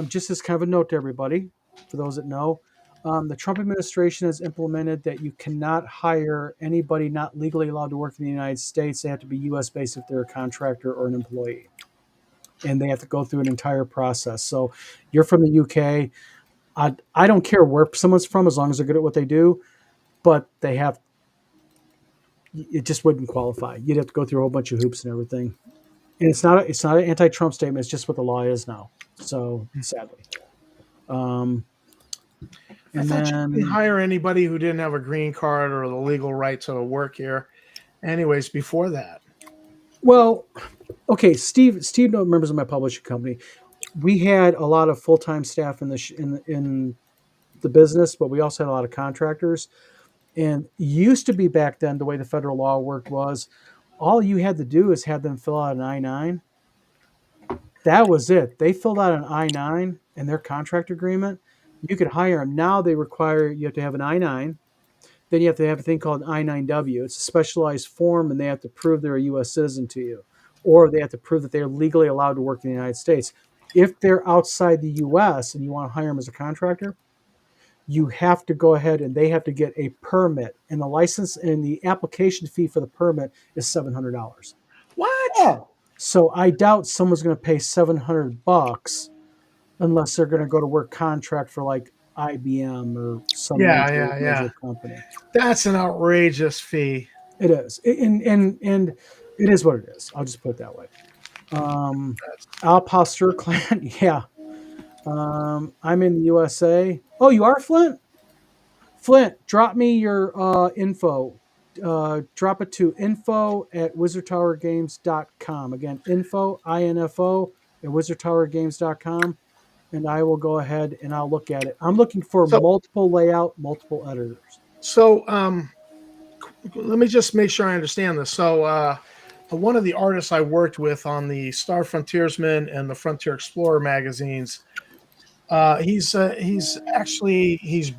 Just as kind of a note to everybody, for those that know, the Trump administration has implemented that you cannot hire anybody not legally allowed to work in the United States. They have to be U.S. based if they're a contractor or an employee. And they have to go through an entire process. So you're from the UK. I don't care where someone's from as long as they're good at what they do, but it just wouldn't qualify. You'd have to go through a whole bunch of hoops and everything. And it's not an anti-Trump statement. It's just what the law is now. So sadly. I thought you couldn't hire anybody who didn't have a green card or the legal right to work here. Anyways, before that. Well, okay, Steve knows members of my publishing company. We had a lot of full-time staff in the business, but we also had a lot of contractors. And used to be back then, the way the federal law worked was all you had to do is have them fill out an I-9. That was it. They filled out an I-9 in their contract agreement. You could hire them. Now they require you have to have an I-9. Then you have to have a thing called an I-9W. It's a specialized form, and they have to prove they're a U.S. citizen to you. Or they have to prove that they're legally allowed to work in the United States. If they're outside the U.S. and you want to hire them as a contractor, you have to go ahead and they have to get a permit. And the license and the application fee for the permit is $700. What? Oh. So I doubt someone's going to pay $700 unless they're going to go to work contract for like IBM or some major company. That's an outrageous fee. It is. And it is what it is. I'll just put it that way. Al Pasteur clan. Yeah. I'm in the USA. Oh, you are, Flint? Flint, drop me your info. Drop it to info@wizardtowergames.com. Again, info at wizardtowergames.com. And I will go ahead and I'll look at it. I'm looking for multiple layout, multiple editors. So, let me just make sure I understand this. So, one of the artists I worked with on the Star Frontiersman and the Frontier Explorer magazines, he's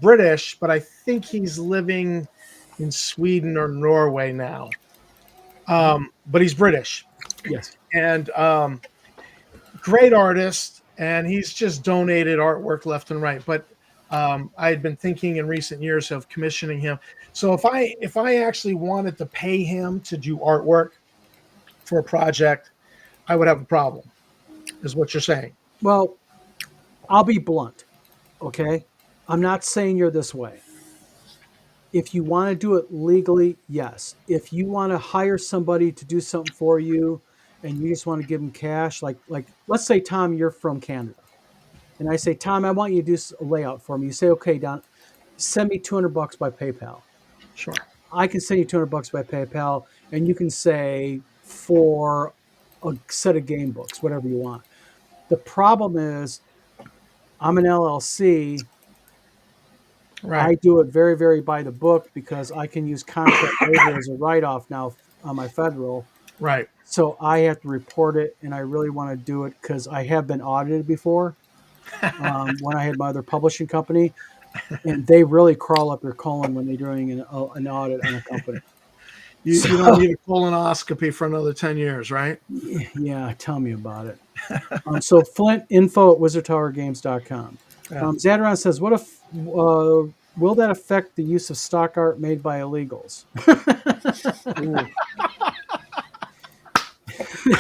British, but I think he's living in Sweden or Norway now. But he's British, Yes. and great artist, and he's just donated artwork left and right. But I had been thinking in recent years of commissioning him. So if I actually wanted to pay him to do artwork for a project, I would have a problem, is what you're saying. Well, I'll be blunt, okay? I'm not saying you're this way. If you want to do it legally, yes. If you want to hire somebody to do something for you and you just want to give them cash, like let's say, Tom, you're from Canada. And I say, Tom, I want you to do a layout for me. You say, okay, Don, send me $200 by PayPal. Sure. I can send you $200 by PayPal, and you can say for a set of game books, whatever you want. The problem is, I'm an LLC. Right. I do it very, very by the book because I can use contract labor as a write-off now on my federal. Right. So I have to report it, and I really want to do it because I have been audited before when I had my other publishing company, and they really crawl up your colon when they're doing an audit on a company. You don't need a colonoscopy for another 10 years, right? Yeah, tell me about it. So Flint, info@wizardtowergames.com. Yeah. Zadron says, what if will that affect the use of stock art made by illegals?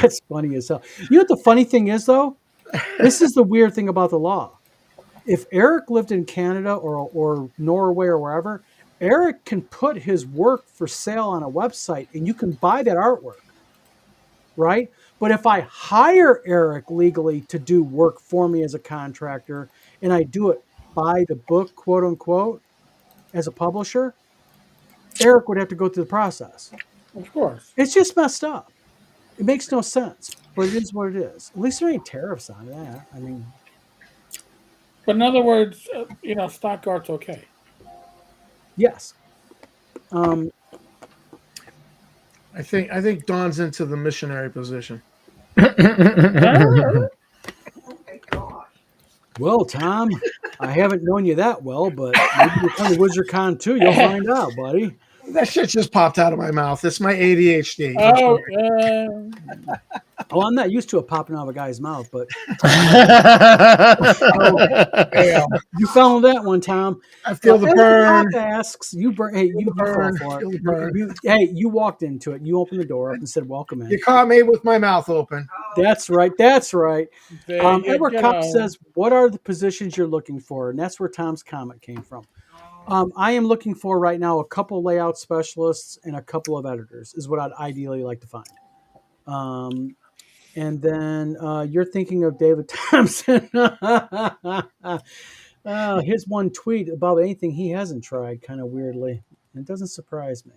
That's funny as hell. You know what the funny thing is, though? This is the weird thing about the law. If Eric lived in Canada or Norway or wherever, Eric can put his work for sale on a website and you can buy that artwork, right? But if I hire Eric legally to do work for me as a contractor and I do it by the book, quote unquote, as a publisher, Eric would have to go through the process. Of course. It's just messed up. It makes no sense, but it is what it is. At least there ain't tariffs on that. I mean, But in other words, stock art's okay. yes. I think Don's into the missionary position. Oh my gosh. Well, Tom, I haven't known you that well, but maybe you come to WizardCon too. You'll find out, buddy. That shit just popped out of my mouth. It's my ADHD. Oh, Oh, I'm not used to it popping out of a guy's mouth, but you fell on that one, Tom. I feel the Eric burn. Pop asks, you burn. Hey, you burn. fall for Feel the it. burn. You walked into it. You opened the door up and said, "Welcome in." You caught me with my mouth open. Oh, That's right. That's right. there you Edward go. Cup says, "What are the positions you're looking for?" And that's where Tom's comment came from. I am looking for right now a couple layout specialists and a couple of editors is what I'd ideally like to find. And then you're thinking of David Thompson. His one tweet about anything he hasn't tried, kind of weirdly. It doesn't surprise me.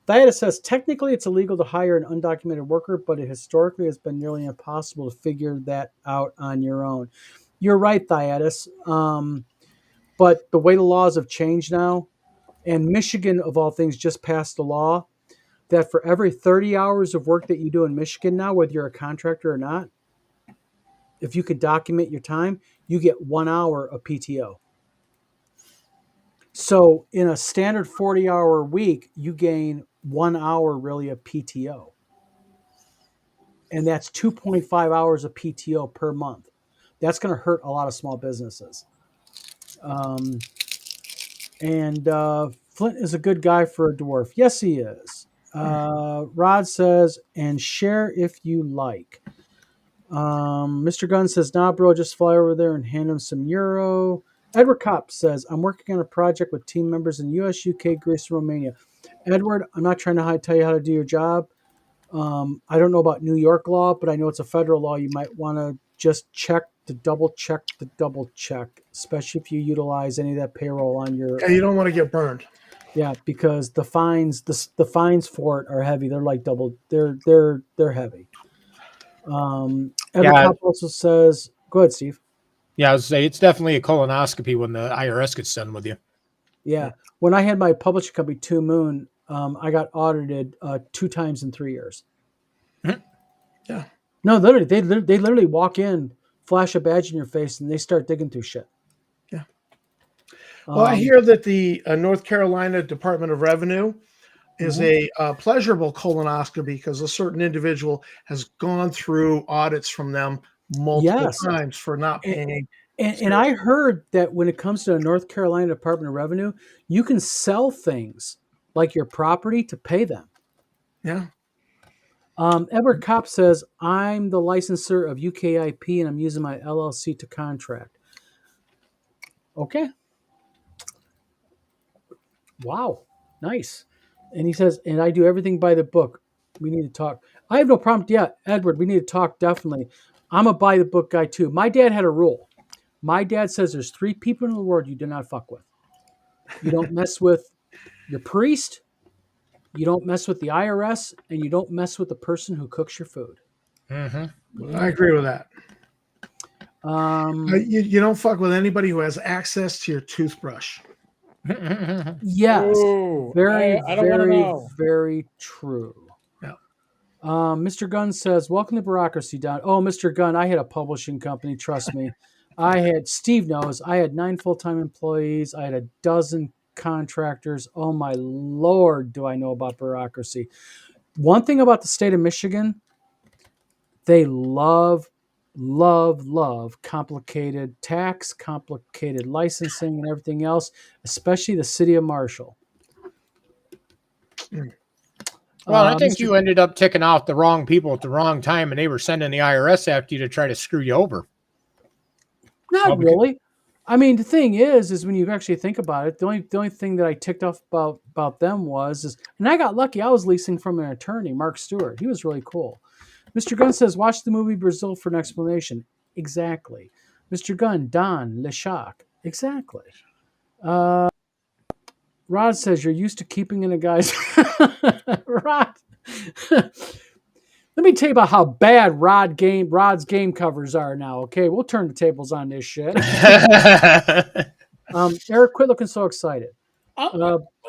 Thaddeus says, technically it's illegal to hire an undocumented worker, but it historically has been nearly impossible to figure that out on your own. You're right, Thaddeus. But the way the laws have changed now, and Michigan, of all things, just passed a law that for every 30 hours of work that you do in Michigan now, whether you're a contractor or not, if you could document your time, you get 1 hour of PTO. So in a standard 40-hour week, you gain 1 hour really of PTO. And that's 2.5 hours of PTO per month. That's going to hurt a lot of small businesses. Flint is a good guy for a dwarf. Yes, he is. Rod says, and share if you like. Mr. Gunn says, nah, bro, just fly over there and hand him some euro. Edward Kopp says, I'm working on a project with team members in US, UK, Greece, and Romania. Edward, I'm not trying to tell you how to do your job. I don't know about New York law, but I know it's a federal law. You might want to just double check, especially if you utilize any of that payroll on your. Yeah, you don't want to get burned. Yeah, because the fines, the fines for it are heavy. They're like double. They're heavy. Edward Kopp also says, "Go ahead, Steve." Yeah, I was say it's definitely a colonoscopy when the IRS gets done with you. Yeah, when I had my publishing company, Two Moon, I got audited 2 times in 3 years. Yeah. No, literally, they literally walk in, flash a badge in your face, and they start digging through shit. Yeah. Well, I hear that the North Carolina Department of Revenue is Mhm. a pleasurable colonoscopy because a certain individual has gone through audits from them multiple Yes. times for not And- paying. And I heard that when it comes to the North Carolina Department of Revenue, you can sell things like your property to pay them. Yeah. Edward Kopp says, I'm the licensor of UKIP and I'm using my LLC to contract. Okay. Wow. Nice. And he says, and I do everything by the book. We need to talk. I have no problem. Yeah, Edward, we need to talk definitely. I'm a by the book guy too. My dad had a rule. My dad says there's 3 people in the world you do not fuck with. You don't mess with your priest, you don't mess with the IRS, and you don't mess with the person who cooks your food. Mm-hmm. I agree with that. Um, You don't fuck with anybody who has access to your toothbrush. yes, Ooh, very, I don't want to very, know. very true. Yeah. Mr. Gunn says, welcome to Bureaucracy, Don. Oh, Mr. Gunn, I had a publishing company, trust me. Steve knows, I had 9 full-time employees. I had a dozen contractors. Oh my Lord, do I know about bureaucracy. One thing about the state of Michigan, they love complicated tax, complicated licensing, and everything else, especially the city of Marshall. Well, I think Mr. you ended up ticking off the wrong people at the wrong time, and they were sending the IRS after you to try to screw you over. Not Well, because- really. I mean, the thing is when you actually think about it, the only thing that I ticked off about them and I got lucky. I was leasing from an attorney, Mark Stewart. He was really cool. Mr. Gunn says, watch the movie Brazil for an explanation. Exactly. Mr. Gunn, Don, Le Shock. Exactly. Rod says, you're used to keeping in a guy's... Rod. Let me tell you about how bad Rod's game covers are now. Okay, we'll turn the tables on this shit. Eric, quit looking so excited.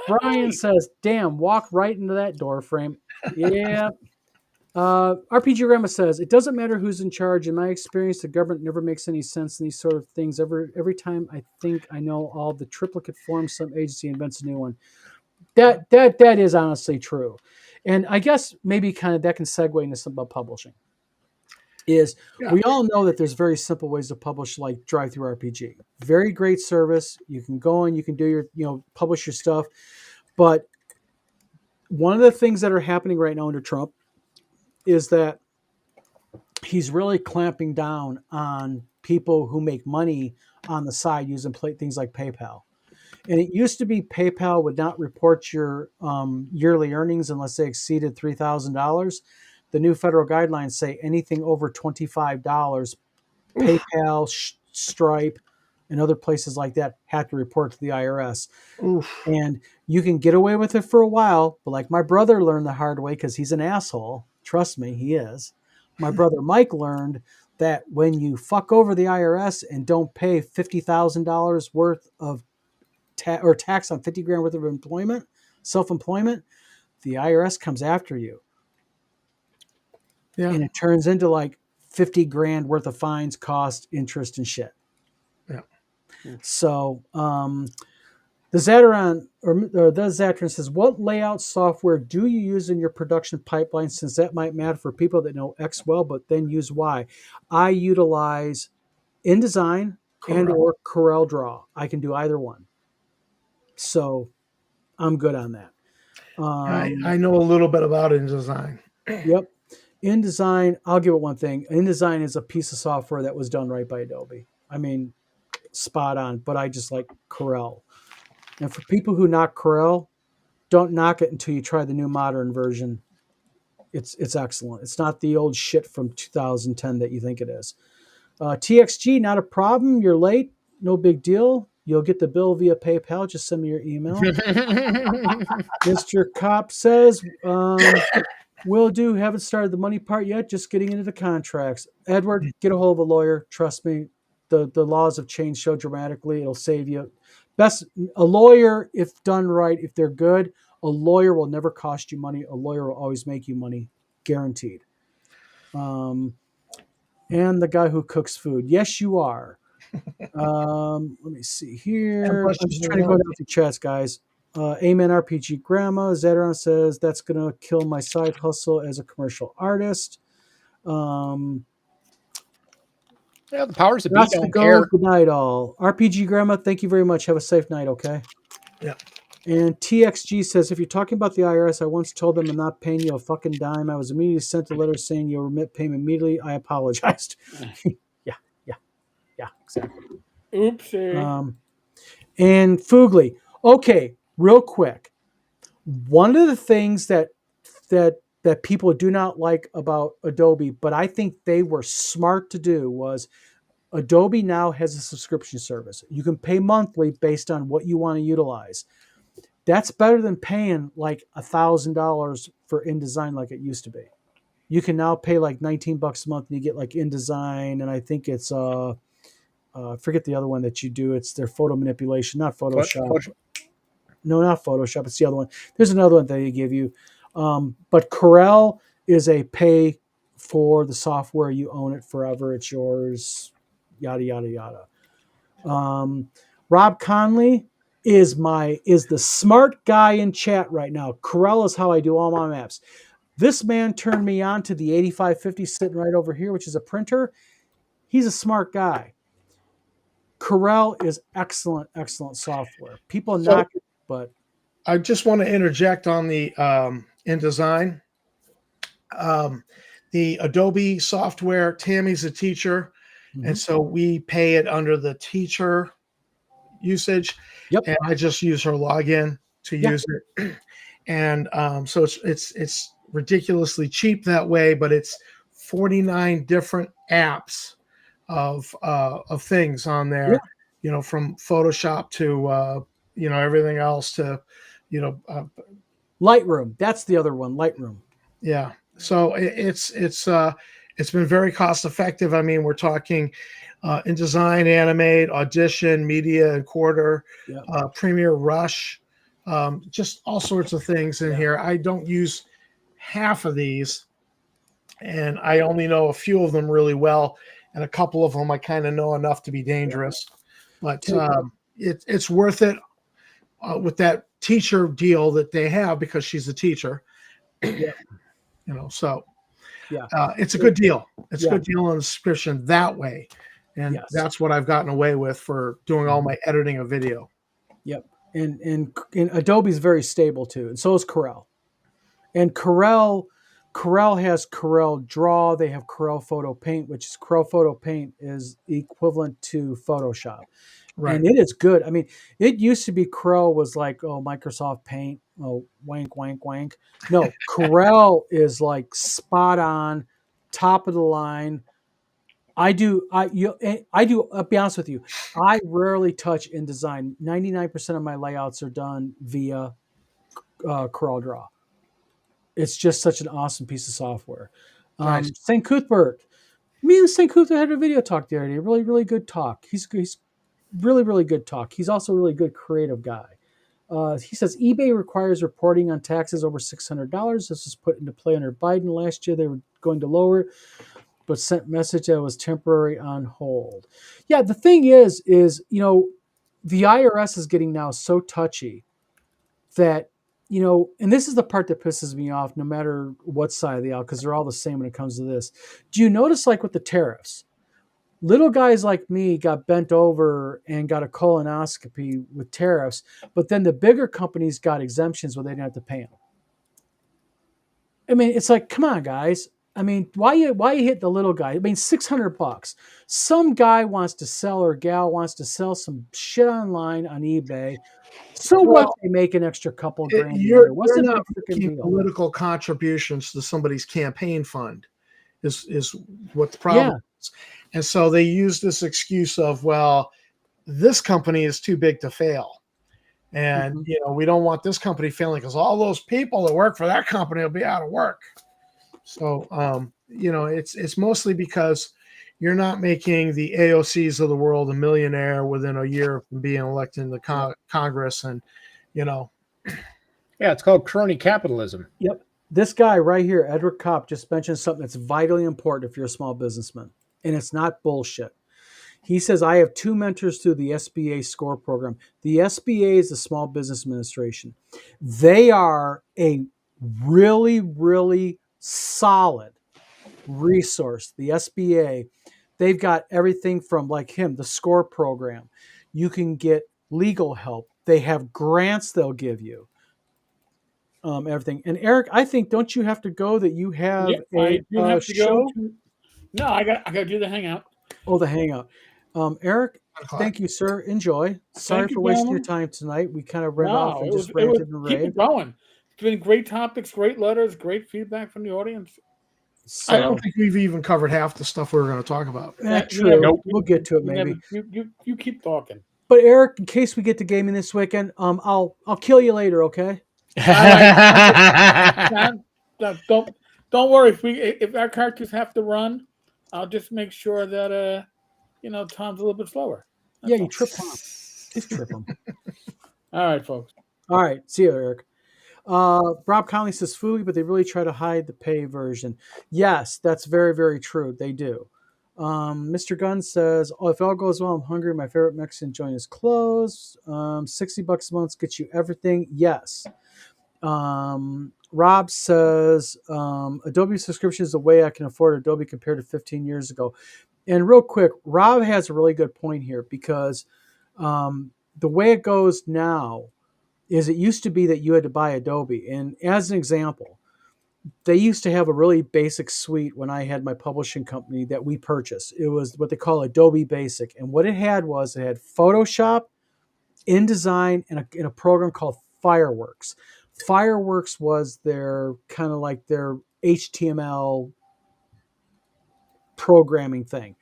Brian says, "Damn, walk right into that door frame." Yeah. RPG Grandma says, "It doesn't matter who's in charge. In my experience, the government never makes any sense in these sort of things. Every time I think I know all the triplicate forms, some agency invents a new one." That is honestly true. And I guess maybe kind of that can segue into something about publishing. We all know that there's very simple ways to publish, like DriveThru RPG. Very great service. You can go and you can do your, publish your stuff. But one of the things that are happening right now under Trump is that he's really clamping down on people who make money on the side using things like PayPal. And it used to be PayPal would not report your yearly earnings unless they exceeded $3,000. The new federal guidelines say anything over $25, PayPal, Stripe, and other places like that have to report to the IRS. Oof. And you can get away with it for a while, but like my brother learned the hard way because he's an asshole. Trust me, he is. My brother Mike learned that when you fuck over the IRS and don't pay $50,000 worth of tax on 50 grand worth of self-employment, the IRS comes after you. Yeah. And it turns into like 50 grand worth of fines, cost, interest, and shit. Yeah. So the Zatron says, what layout software do you use in your production pipeline, since that might matter for people that know X well, but then use Y? I utilize InDesign and or Corel Draw. I can do either one. So I'm good on that. I know a little bit about InDesign. Yep. InDesign, I'll give it one thing. InDesign is a piece of software that was done right by Adobe. I mean, spot on, but I just like Corel. And for people who knock Corel, don't knock it until you try the new modern version. It's excellent. It's not the old shit from 2010 that you think it is. TXG, not a problem. You're late. No big deal. You'll get the bill via PayPal. Just send me your email. Mr. Kopp says, will do. Haven't started the money part yet. Just getting into the contracts. Edward, get a hold of a lawyer. Trust me. The laws have changed so dramatically. It'll save you. A lawyer, if done right, if they're good, A lawyer will never cost you money. A lawyer will always make you money, guaranteed. And the guy who cooks food. Yes, you are. Let me see here. I'm just trying to go down through chats, guys. Amen RPG Grandma. Zeteron says that's going to kill my side hustle as a commercial artist. Yeah, the powers that be That's to don't go. care. Good night, all. RPG Grandma, thank you very much. Have a safe night, okay? Yeah. And TXG says, if you're talking about the IRS, I once told them I'm not paying you a fucking dime. I was immediately sent a letter saying you'll remit payment immediately. I apologized. yeah, exactly. Oopsie. And Fugly. Okay, real quick. One of the things that people do not like about Adobe, but I think they were smart to do, was Adobe now has a subscription service. You can pay monthly based on what you want to utilize. That's better than paying like $1,000 for InDesign like it used to be. You can now pay like $19 a month and you get like InDesign, and I think it's forget the other one that you do. It's their photo manipulation, not Photoshop. No, not Photoshop. It's the other one. There's another one that they give you. But Corel is a pay for the software. You own it forever. It's yours. Yada yada yada. Rob Conley is the smart guy in chat right now. Corel is how I do all my maps. This man turned me on to the 8550 sitting right over here, which is a printer. He's a smart guy. Corel is excellent software. People knock it, but I just want to interject on the InDesign. The Adobe software, Tammy's a teacher, and so we pay it under the teacher usage. Yep. And I just use her login to use it. And so it's ridiculously cheap that way, but it's 49 different apps of things on there, from Photoshop to everything else to Lightroom. That's the other one, Lightroom. Yeah. So it's been very cost effective. I mean, we're talking InDesign, Animate, Audition, Media Encoder, Premiere Rush, just all sorts of things in here. I don't use half of these, and I only know a few of them really well, and a couple of them I kind of know enough to be dangerous. But it's worth it with that teacher deal that they have, because she's a teacher. So it's a good deal. It's a good deal on the subscription that way. And that's what I've gotten away with for doing all my editing of video. Yep. And Adobe's very stable too. And so is Corel. And Corel has Corel Draw. They have Corel Photo Paint, which is Corel Photo Paint is equivalent to Photoshop. Right. And it is good. I mean, it used to be Corel was like, Microsoft Paint. Oh, wank, wank, wank. No, Corel is like spot on, top of the line. I'll be honest with you. I rarely touch InDesign. 99% of my layouts are done via Corel Draw. It's just such an awesome piece of software. Nice. St. Cuthbert. Me and St. Cuthbert had a video talk the other day. Really, really good talk. He's really, really good talk. He's also a really good creative guy. He says eBay requires reporting on taxes over $600. This was put into play under Biden last year. They were going to lower it, but sent message that it was temporary on hold. Yeah, the thing is the IRS is getting now so touchy that, and this is the part that pisses me off no matter what side of the aisle, because they're all the same when it comes to this. Do you notice, like with the tariffs, little guys like me got bent over and got a colonoscopy with tariffs, but then the bigger companies got exemptions where they didn't have to pay them. I mean, it's like, come on, guys. I mean, why you hit the little guy? I mean, $600. Some guy wants to sell, or gal wants to sell some shit online on eBay. So what? They make an extra couple grand. You're not making political contributions to somebody's campaign fund. Is what the problem is. And so they use this excuse of, well, this company is too big to fail. And, we don't want this company failing because all those people that work for that company will be out of work. So, it's mostly because you're not making the AOCs of the world a millionaire within a year of being elected in the Congress. And, Yeah, it's called crony capitalism. Yep. This guy right here, Edward Kopp, just mentioned something that's vitally important if you're a small businessman, and it's not bullshit. He says, I have 2 mentors through the SBA SCORE program. The SBA is the Small Business Administration. They are a really, really solid resource. The SBA, they've got everything from, like him, the SCORE program. You can get legal help. They have grants they'll give you. Everything. And Eric, I think, don't you have to go that you have Yeah, I do have to go show? to. No, I got to do the hangout. Oh, the hangout. Eric, 10 o'clock. thank you, sir. Enjoy. Sorry Thank you, for wasting your gentlemen. time tonight. We kind of ran off No, and it just was ranted and keep raved. it going. It's been great topics, great letters, great feedback from the audience. I don't So, think we've even covered half the stuff we were going to talk about. true. Nope. We'll get to it You maybe. you keep talking. But Eric, in case we get to gaming this weekend, I'll kill you later, okay? Man, don't worry. If our characters have to run, I'll just make sure that Tom's a little bit slower. That's Yeah, you all. trip Tom. Just trip him. All right, folks. All right. See you, Eric. Rob Conley says Fooey, but they really try to hide the pay version. Yes, that's very, very true. They do. Mr. Gunn says, "Oh, if all goes well, I'm hungry. My favorite Mexican joint is closed. $60 a month gets you everything." Yes. Rob says, Adobe subscription is the way I can afford Adobe compared to 15 years ago. And real quick, Rob has a really good point here because the way it goes now is it used to be that you had to buy Adobe. And as an example, they used to have a really basic suite when I had my publishing company that we purchased. It was what they call Adobe Basic. And what it had was it had Photoshop, InDesign, and a program called Fireworks. Fireworks was their kind of like their HTML programming thing.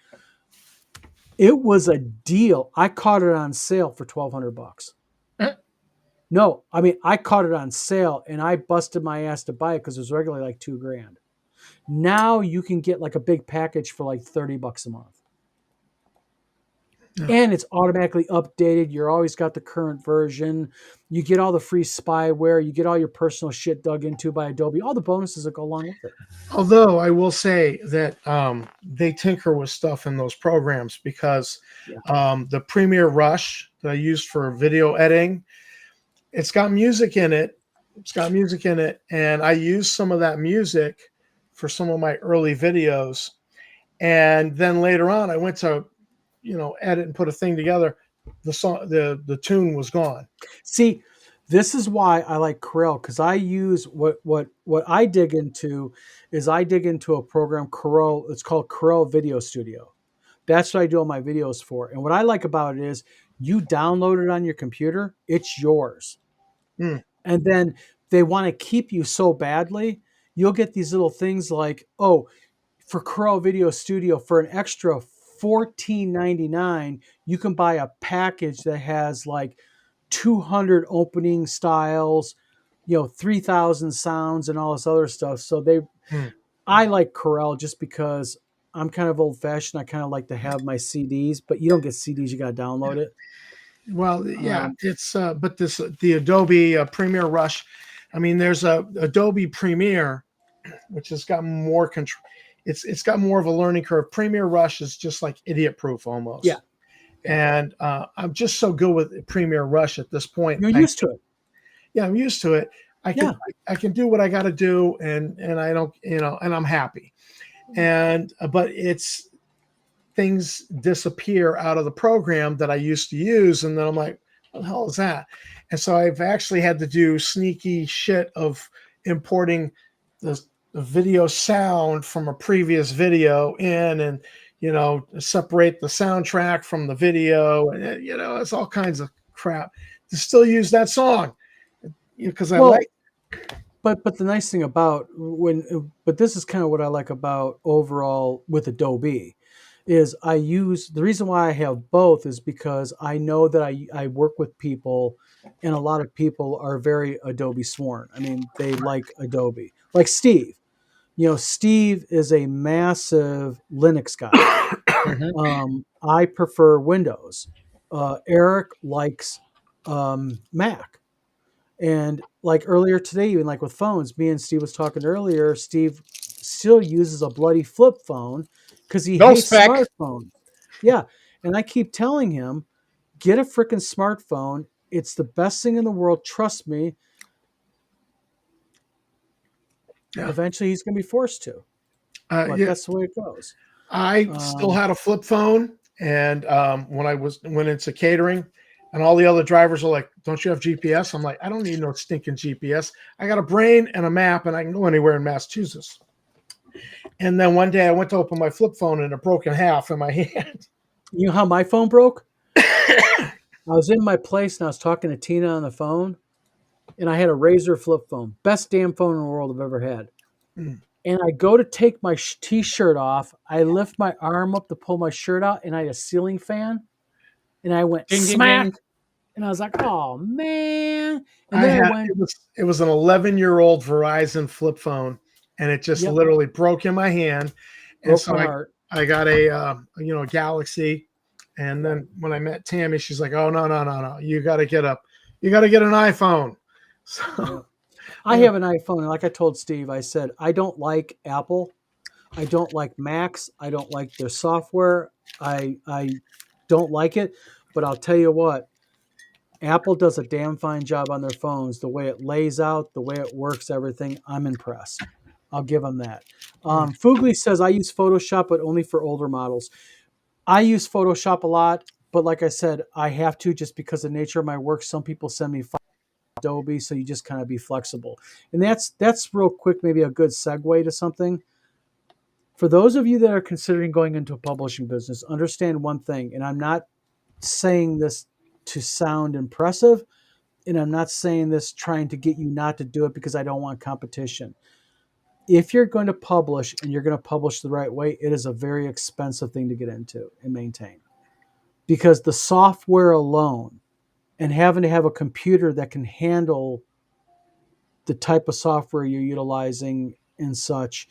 It was a deal. I caught it on sale for $1,200. No, I mean, I caught it on sale and I busted my ass to buy it because it was regularly like $2,000. Now you can get like a big package for like $30 a month. Yeah. And it's automatically updated. You're always got the current version. You get all the free spyware. You get all your personal shit dug into by Adobe. All the bonuses that go along with it. Although I will say that they tinker with stuff in those programs because the Premiere Rush that I used for video editing, it's got music in it. And I used some of that music for some of my early videos. And then later on, I went to, edit and put a thing together. The song, the tune was gone. See, this is why I like Corel, because I use what I dig into is I dig into a program, Corel. It's called Corel Video Studio. That's what I do all my videos for. And what I like about it is you download it on your computer, it's yours. And then they want to keep you so badly, you'll get these little things like, oh, for Corel Video Studio, for an extra $14.99, you can buy a package that has like 200 opening styles, 3,000 sounds and all this other stuff. So I like Corel just because I'm kind of old fashioned. I kind of like to have my CDs, but you don't get CDs. You got to download it. Well, yeah, it's but the Adobe Premiere Rush. I mean, there's a Adobe Premiere, which has got more control. It's got more of a learning curve. Premiere Rush is just like idiot proof almost. Yeah. And I'm just so good with Premiere Rush at this point. You're used to it. Yeah, I'm used to it. I can do what I got to do, and I don't, and I'm happy. And but it's things disappear out of the program that I used to use, and then I'm like, what the hell is that? And so I've actually had to do sneaky shit of importing the video sound from a previous video in, and separate the soundtrack from the video, and it's all kinds of crap to still use that song because I like. But the nice thing about but this is kind of what I like about overall with Adobe is the reason why I have both is because I know that I work with people, and a lot of people are very Adobe sworn. I mean, they like Adobe. Like Steve. Steve is a massive Linux guy. I prefer Windows. Eric likes Mac. And like earlier today, even like with phones, me and Steve was talking earlier. Steve still uses a bloody flip phone because he No hates spec. smartphones. Yeah, and I keep telling him, get a freaking smartphone. It's the best thing in the world. Trust me. Yeah. Eventually, he's going to be forced to. But Yeah, that's the way it goes. I still had a flip phone, and when I went into catering, and all the other drivers are like, "Don't you have GPS?" I'm like, "I don't need no stinking GPS. I got a brain and a map, and I can go anywhere in Massachusetts." And then one day I went to open my flip phone, and it broke in half in my hand. You know how my phone broke? I was in my place and I was talking to Tina on the phone, and I had a Razor flip phone, best damn phone in the world I've ever had. Mm. And I go to take my t-shirt off. I lift my arm up to pull my shirt out, and I had a ceiling fan, and I went Ding, ding, smack, ding. and I was like, "Oh man!" And I then I had went, it was an 11-year-old Verizon flip phone, and it just "Yep, literally broke in my hand. And broke so my heart." I got a Galaxy, and then when I met Tammy, she's like, "Oh no, you got to get an iPhone." So Yep. I have an iPhone, and like I told Steve, I said I don't like Apple. I don't like Macs. I don't like their software. I don't like it. But I'll tell you what, Apple does a damn fine job on their phones. The way it lays out, the way it works, everything. I'm impressed. I'll give them that. Fugly says I use Photoshop, but only for older models. I use Photoshop a lot, but like I said, I have to just because of the nature of my work. Some people send me Adobe, so you just kind of be flexible. And that's real quick, maybe a good segue to something. For those of you that are considering going into a publishing business, understand one thing, and I'm not saying this to sound impressive, and I'm not saying this trying to get you not to do it because I don't want competition. If you're going to publish and you're going to publish the right way, it is a very expensive thing to get into and maintain. Because the software alone and having to have a computer that can handle the type of software you're utilizing and such,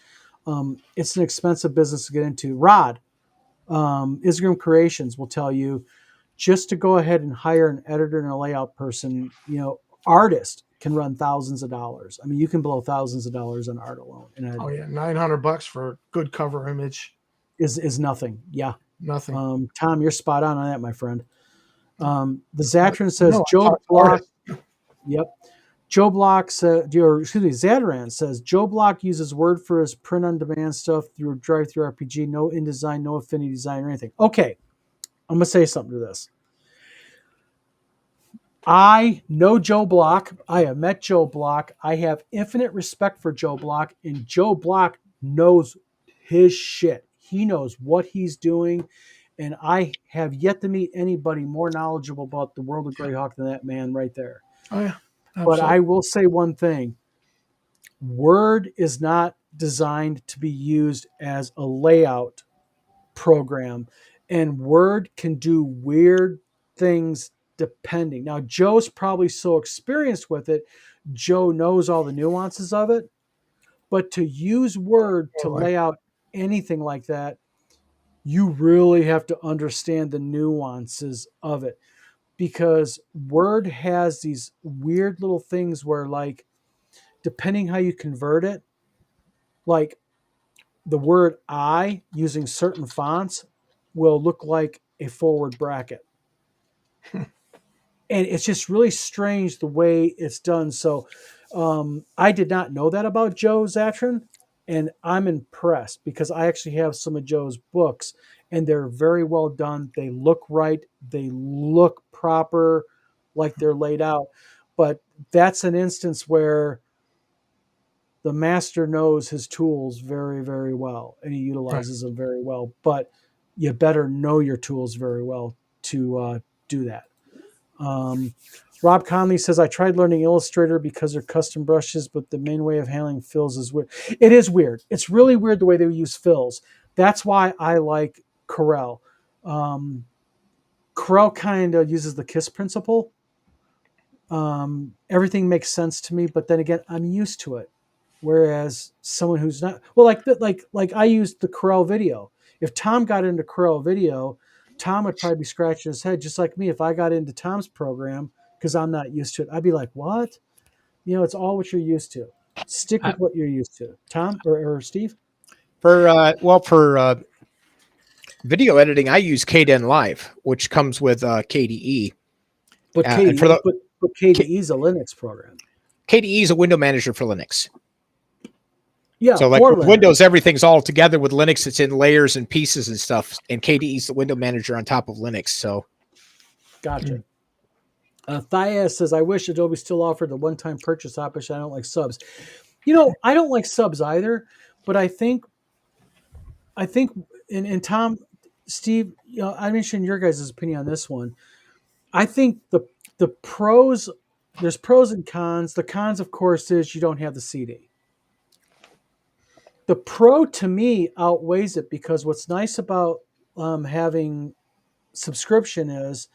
it's an expensive business to get into. Rod, Isgram Creations will tell you just to go ahead and hire an editor and a layout person, artist can run thousands of dollars. I mean, you can blow thousands of dollars on art alone. And oh yeah, $900 for a good cover image. is nothing. Yeah. Nothing. Tom, you're spot on that, my friend. The Zatran says No, I Joe talked to Block. artists. Yep. Joe Block said, or excuse me, Zadaran says Joe Block uses Word for his print on demand stuff through Drive-Thru RPG, no InDesign, no Affinity Design or anything. Okay. I'm going to say something to this. I know Joe Block. I have met Joe Block. I have infinite respect for Joe Block, and Joe Block knows his shit. He knows what he's doing, and I have yet to meet anybody more knowledgeable about the world of Greyhawk than that man right there. Oh yeah. But I will say one thing. Word is not designed to be used as a layout program, and Word can do weird things depending. Now, Joe's probably so experienced with it, Joe knows all the nuances of it, but to use Word to lay out anything like that, you really have to understand the nuances of it, because Word has these weird little things where, like, depending how you convert it, like the word I using certain fonts will look like a forward bracket. And it's just really strange the way it's done. So I did not know that about Joe Zatran, and I'm impressed because I actually have some of Joe's books, and they're very well done. They look right. They look proper, like they're laid out. But that's an instance where the master knows his tools very, very well, and he utilizes them very well. But you better know your tools very well to do that. Rob Conley says, I tried learning Illustrator because they're custom brushes, but the main way of handling fills is weird. It is weird. It's really weird the way they use fills. That's why I like Corel. Corel kind of uses the KISS principle. Everything makes sense to me, but then again, I'm used to it. Whereas someone who's not, well, like I used the Corel video. If Tom got into Corel video, Tom would probably be scratching his head just like me. If I got into Tom's program, because I'm not used to it, I'd be like, what? It's all what you're used to. Stick with what you're used to. Tom or Steve? For video editing, I use KDen Live, which comes with KDE. But And for the but KDE is a Linux program. KDE is a window manager for Linux. Yeah, So like for with Linux. Windows, everything's all together. With Linux, it's in layers and pieces and stuff. And KDE is the window manager on top of Linux. So Gotcha. Thias says, I wish Adobe still offered the one-time purchase option. I don't like subs. I don't like subs either, but I think, and Tom, Steve, I mentioned your guys' opinion on this one. I think the pros, there's pros and cons. The cons, of course, is you don't have the CD. The pro to me outweighs it because what's nice about having subscription is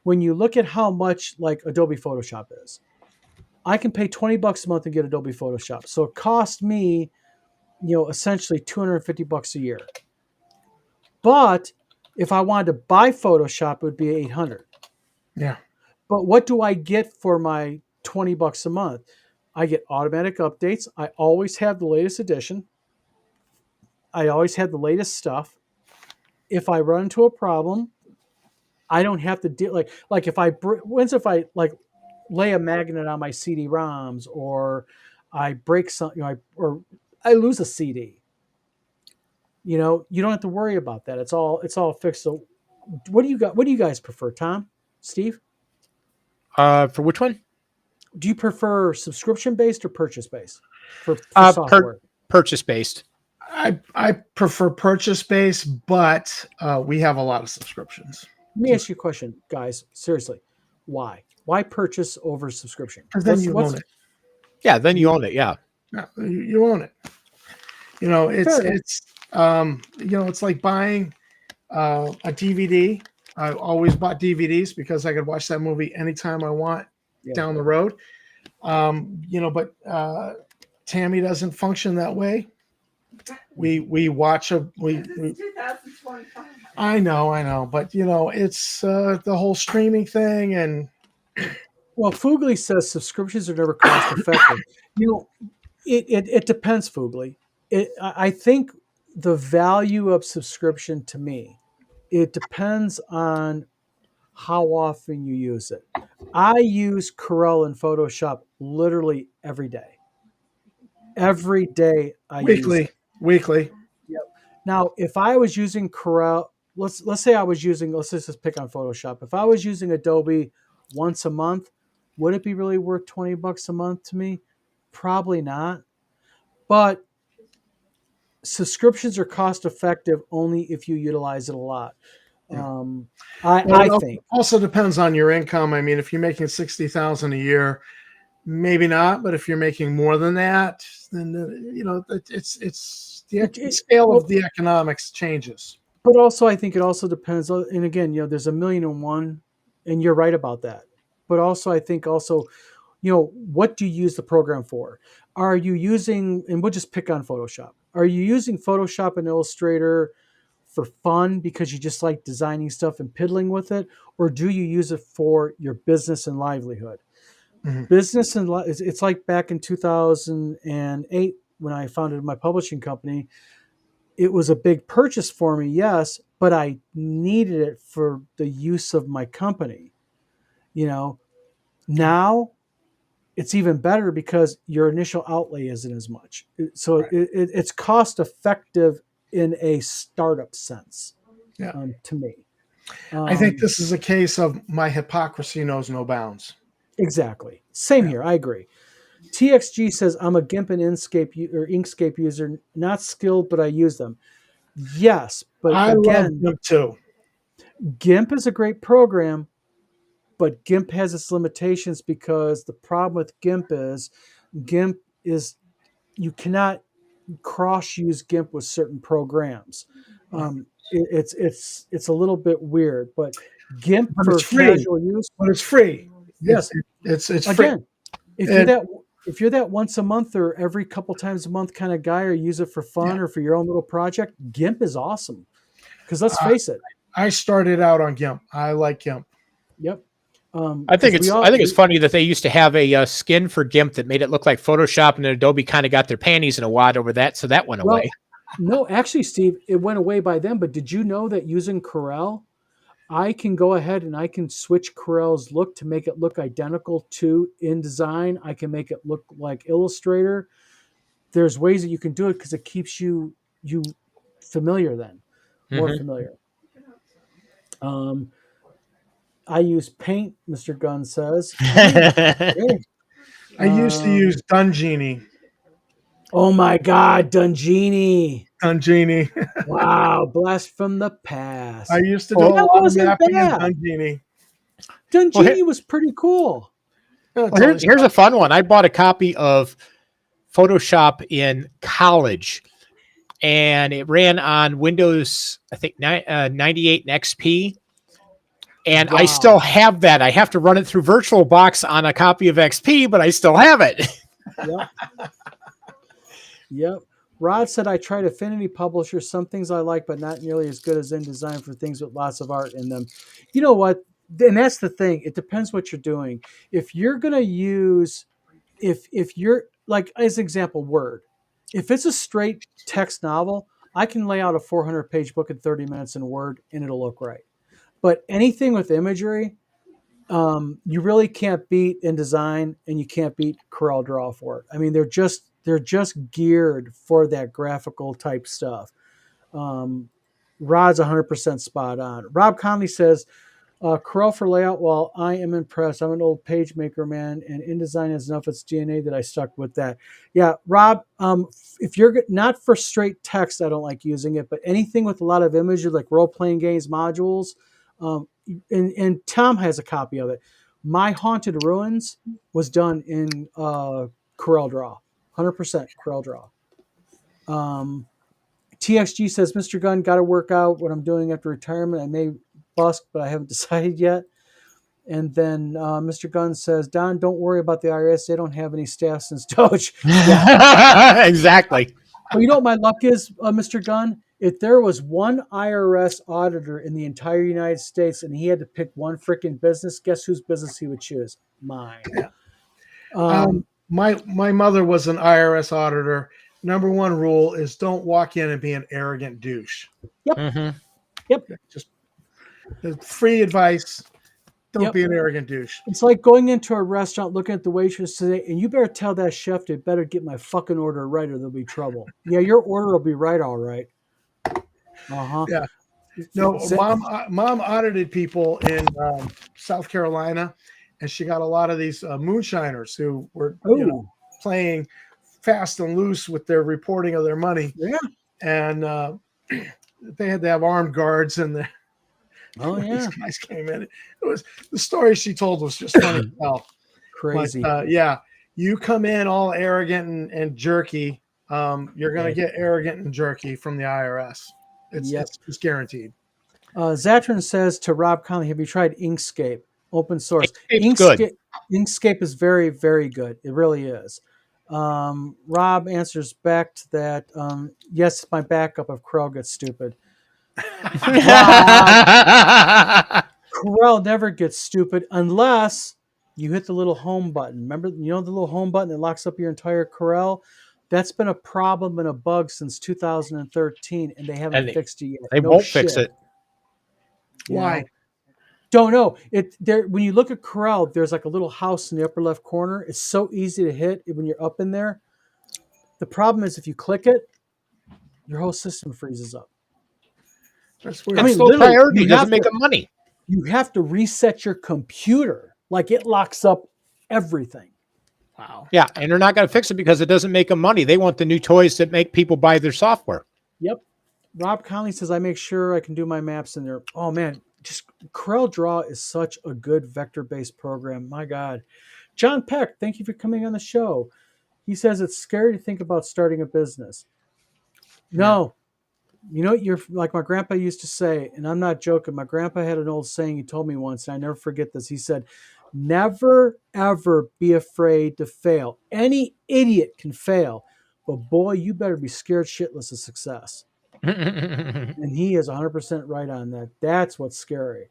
when you look at how much like Adobe Photoshop is, I can pay $20 a month and get Adobe Photoshop. So it cost me, essentially $250 a year. But if I wanted to buy Photoshop, it would be $800. Yeah. But what do I get for my $20 a month? I get automatic updates. I always have the latest edition. I always have the latest stuff. If I run into a problem, I don't have to deal like if I like lay a magnet on my CD-ROMs or I break something, or I lose a CD. You don't have to worry about that. It's all fixed. So, what do you guys prefer, Tom, Steve? for which one? Do you prefer subscription based or purchase based for software? Purchase based. I prefer purchase based, but we have a lot of subscriptions. Let me ask you a question, guys. Seriously, why? Why purchase over subscription? Because then you own it. Yeah, then you own it. Yeah. Yeah, you own it. It's like buying a DVD. I always bought DVDs because I could watch that movie anytime I want down the road. But Tammy doesn't function that way. We watch we 2025. I know, but it's the whole streaming thing and. Well, Fugly says subscriptions are never cost effective. It depends, Fugly. I think the value of subscription to me, it depends on how often you use it. I use Corel and Photoshop literally every day. Every day I use it. Weekly. Yep. Now, if I was using Corel, let's say I was using, let's just pick on Photoshop. If I was using Adobe once a month, would it be really worth $20 a month to me? Probably not. But subscriptions are cost effective only if you utilize it a lot. I think also depends on your income. I mean, if you're making $60,000 a year, maybe not. But if you're making more than that, then it's the scale of the economics changes. But also, I think it also depends. And again, there's a million and one, and you're right about that. But also, I think what do you use the program for? Are you using, and we'll just pick on Photoshop. Are you using Photoshop and Illustrator for fun because you just like designing stuff and piddling with it? Or do you use it for your business and livelihood? Mm-hmm. Business and it's like back in 2008 when I founded my publishing company. It was a big purchase for me, yes, but I needed it for the use of my company. Now it's even better because your initial outlay isn't as much. So right. It's cost effective in a startup sense to me. I think this is a case of my hypocrisy knows no bounds. Exactly. Same here. I agree. TXG says, I'm a GIMP and Inkscape user, not skilled, but I use them. Yes, but I love GIMP too. GIMP is a great program, but GIMP has its limitations because the problem with GIMP is you cannot cross-use GIMP with certain programs. It's a little bit weird, but GIMP for casual use. But it's free. Yes, it's again, free. If you're that once a month or every couple times a month kind of guy, or use it for fun or for your own little project, GIMP is awesome. Because let's face it, I started out on GIMP. I like GIMP. Yep. I think 'cause I think it's funny that they used to have a skin for GIMP that made it look like Photoshop, and then Adobe kind of got their panties in a wad over that, so that went Well, away. no, actually, Steve, it went away by then. But did you know that using Corel, I can go ahead and I can switch Corel's look to make it look identical to InDesign. I can make it look like Illustrator. There's ways that you can do it because it keeps you familiar then, more Mhm. familiar. I use Paint, Mr. Gunn says. Really? I used to Um, use Dungini. Oh my God, Dungini. Dungini. Wow, blast from the past. I used to do Well, a that lot of wasn't mapping in bad. Dungini. Dungini was pretty cool. That's Well, always here's a fun one. I bought a copy of Photoshop in college, and it ran on Windows, I think 98 and XP. And I Wow. still have that. I have to run it through VirtualBox on a copy of XP, but I still have it. Yep. Yep. Rod said, I tried Affinity Publisher. Some things I like, but not nearly as good as InDesign for things with lots of art in them. You know what? And that's the thing. It depends what you're doing. If you're going to use, if you're like, as an example, Word, if it's a straight text novel, I can lay out a 400-page book in 30 minutes in Word and it'll look right. But anything with imagery, you really can't beat InDesign and you can't beat CorelDRAW for it. I mean, they're just geared for that graphical type stuff. Rod's 100% spot on. Rob Conley says, Corel for layout, well, I am impressed. I'm an old page maker, man, and InDesign has enough of its DNA that I stuck with that. Yeah, Rob, if you're not for straight text, I don't like using it, but anything with a lot of images like role-playing games modules, and Tom has a copy of it. My Haunted Ruins was done in CorelDRAW, 100% CorelDRAW. TXG says, Mr. Gunn, got to work out what I'm doing after retirement. I may bust, but I haven't decided yet. And then Mr. Gunn says, Don, don't worry about the IRS. They don't have any staff since Doge. Yeah. Exactly. Well, you know what my luck is, Mr. Gunn? If there was one IRS auditor in the entire United States and he had to pick one freaking business, guess whose business he would choose? Mine. my mother was an IRS auditor. Number one rule is don't walk in and be an arrogant douche. Mhm. Just free advice. Don't Yep. be an arrogant douche. It's like going into a restaurant, looking at the waitress today, and you better tell that chef they better get my fucking order right or there'll be trouble. Yeah, your order will be right, all right. Uh-huh. Yeah. No, mom audited people in South Carolina, and she got a lot of these moonshiners who were playing fast and loose with their reporting of their money. Yeah. And they had to have armed guards in there. Oh, yeah. These guys came in. It was the story she told was just funny as hell. Crazy. But, yeah, you come in all arrogant and jerky. You're going to get arrogant and jerky from the IRS. It's guaranteed. Zatrin says to Rob Conley, have you tried Inkscape? Open source. Inkscape is very, very good. It really is. Rob answers back to that. Yes, my backup if Corel gets stupid. Corel never gets stupid unless you hit the little home button. Remember, the little home button that locks up your entire Corel? That's been a problem and a bug since 2013, and they haven't fixed it yet. They won't fix it. Why? Don't know. When you look at Corel, there's like a little house in the upper left corner. It's so easy to hit when you're up in there. The problem is if you click it, your whole system freezes up. That's weird. I mean, low priority doesn't make them money. You have to reset your computer. Like it locks up everything. Wow. Yeah, and they're not going to fix it because it doesn't make them money. They want the new toys that make people buy their software. Yep. Rob Conley says, I make sure I can do my maps in there. Oh, man. Just CorelDRAW is such a good vector-based program. My God. John Peck, thank you for coming on the show. He says it's scary to think about starting a business. No. You know, you're like my grandpa used to say, and I'm not joking. My grandpa had an old saying he told me once, and I never forget this. He said, never, ever be afraid to fail. Any idiot can fail, but boy, you better be scared shitless of success. And he is 100% right on that. That's what's scary.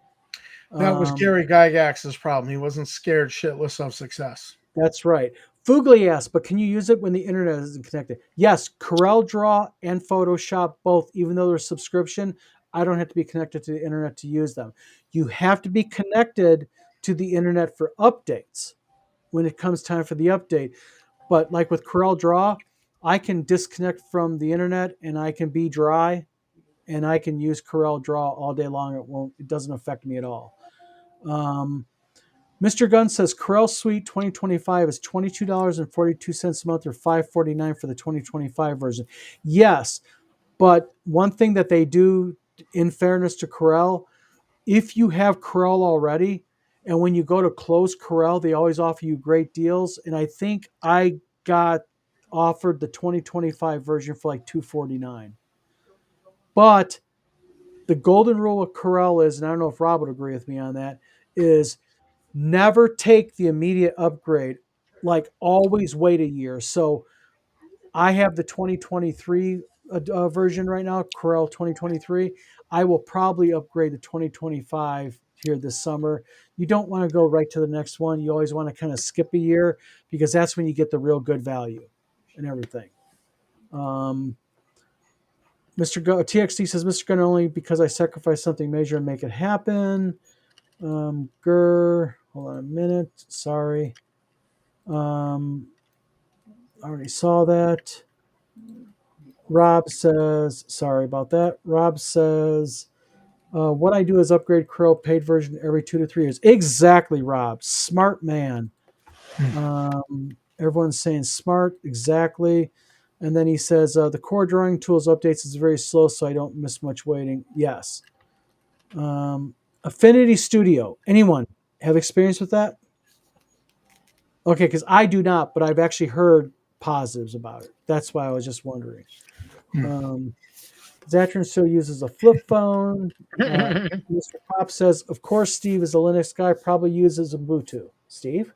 That was Gary Gygax's problem. He wasn't scared shitless of success. That's right. Fugly asks, but can you use it when the internet isn't connected? Yes, Corel Draw and Photoshop both, even though they're subscription, I don't have to be connected to the internet to use them. You have to be connected to the internet for updates when it comes time for the update. But like with Corel Draw, I can disconnect from the internet and I can be dry and I can use Corel Draw all day long. It doesn't affect me at all. Mr. Gunn says Corel Suite 2025 is $22.42 a month or $5.49 for the 2025 version. Yes, but one thing that they do, in fairness to Corel, if you have Corel already, and when you go to close Corel, they always offer you great deals. And I think I got offered the 2025 version for like $249. But the golden rule of Corel is, and I don't know if Rob would agree with me on that, is never take the immediate upgrade. Like always wait a year. So I have the 2023 version right now, Corel 2023. I will probably upgrade to 2025 here this summer. You don't want to go right to the next one. You always want to kind of skip a year because that's when you get the real good value and everything. TXT says, Mr. Gunn, only because I sacrificed something major and make it happen. Hold on a minute. Sorry. I already saw that. Rob says, sorry about that. Rob says, what I do is upgrade Corel paid version every 2 to 3 years. Exactly, Rob. Smart man. Everyone's saying smart. Exactly. And then he says, the core drawing tools updates is very slow, so I don't miss much waiting. Yes. Affinity Studio. Anyone have experience with that? Okay, because I do not, but I've actually heard positives about it. That's why I was just wondering. Zatron still uses a flip phone. Mr. Pop says, of course, Steve is a Linux guy, probably uses Ubuntu. Steve?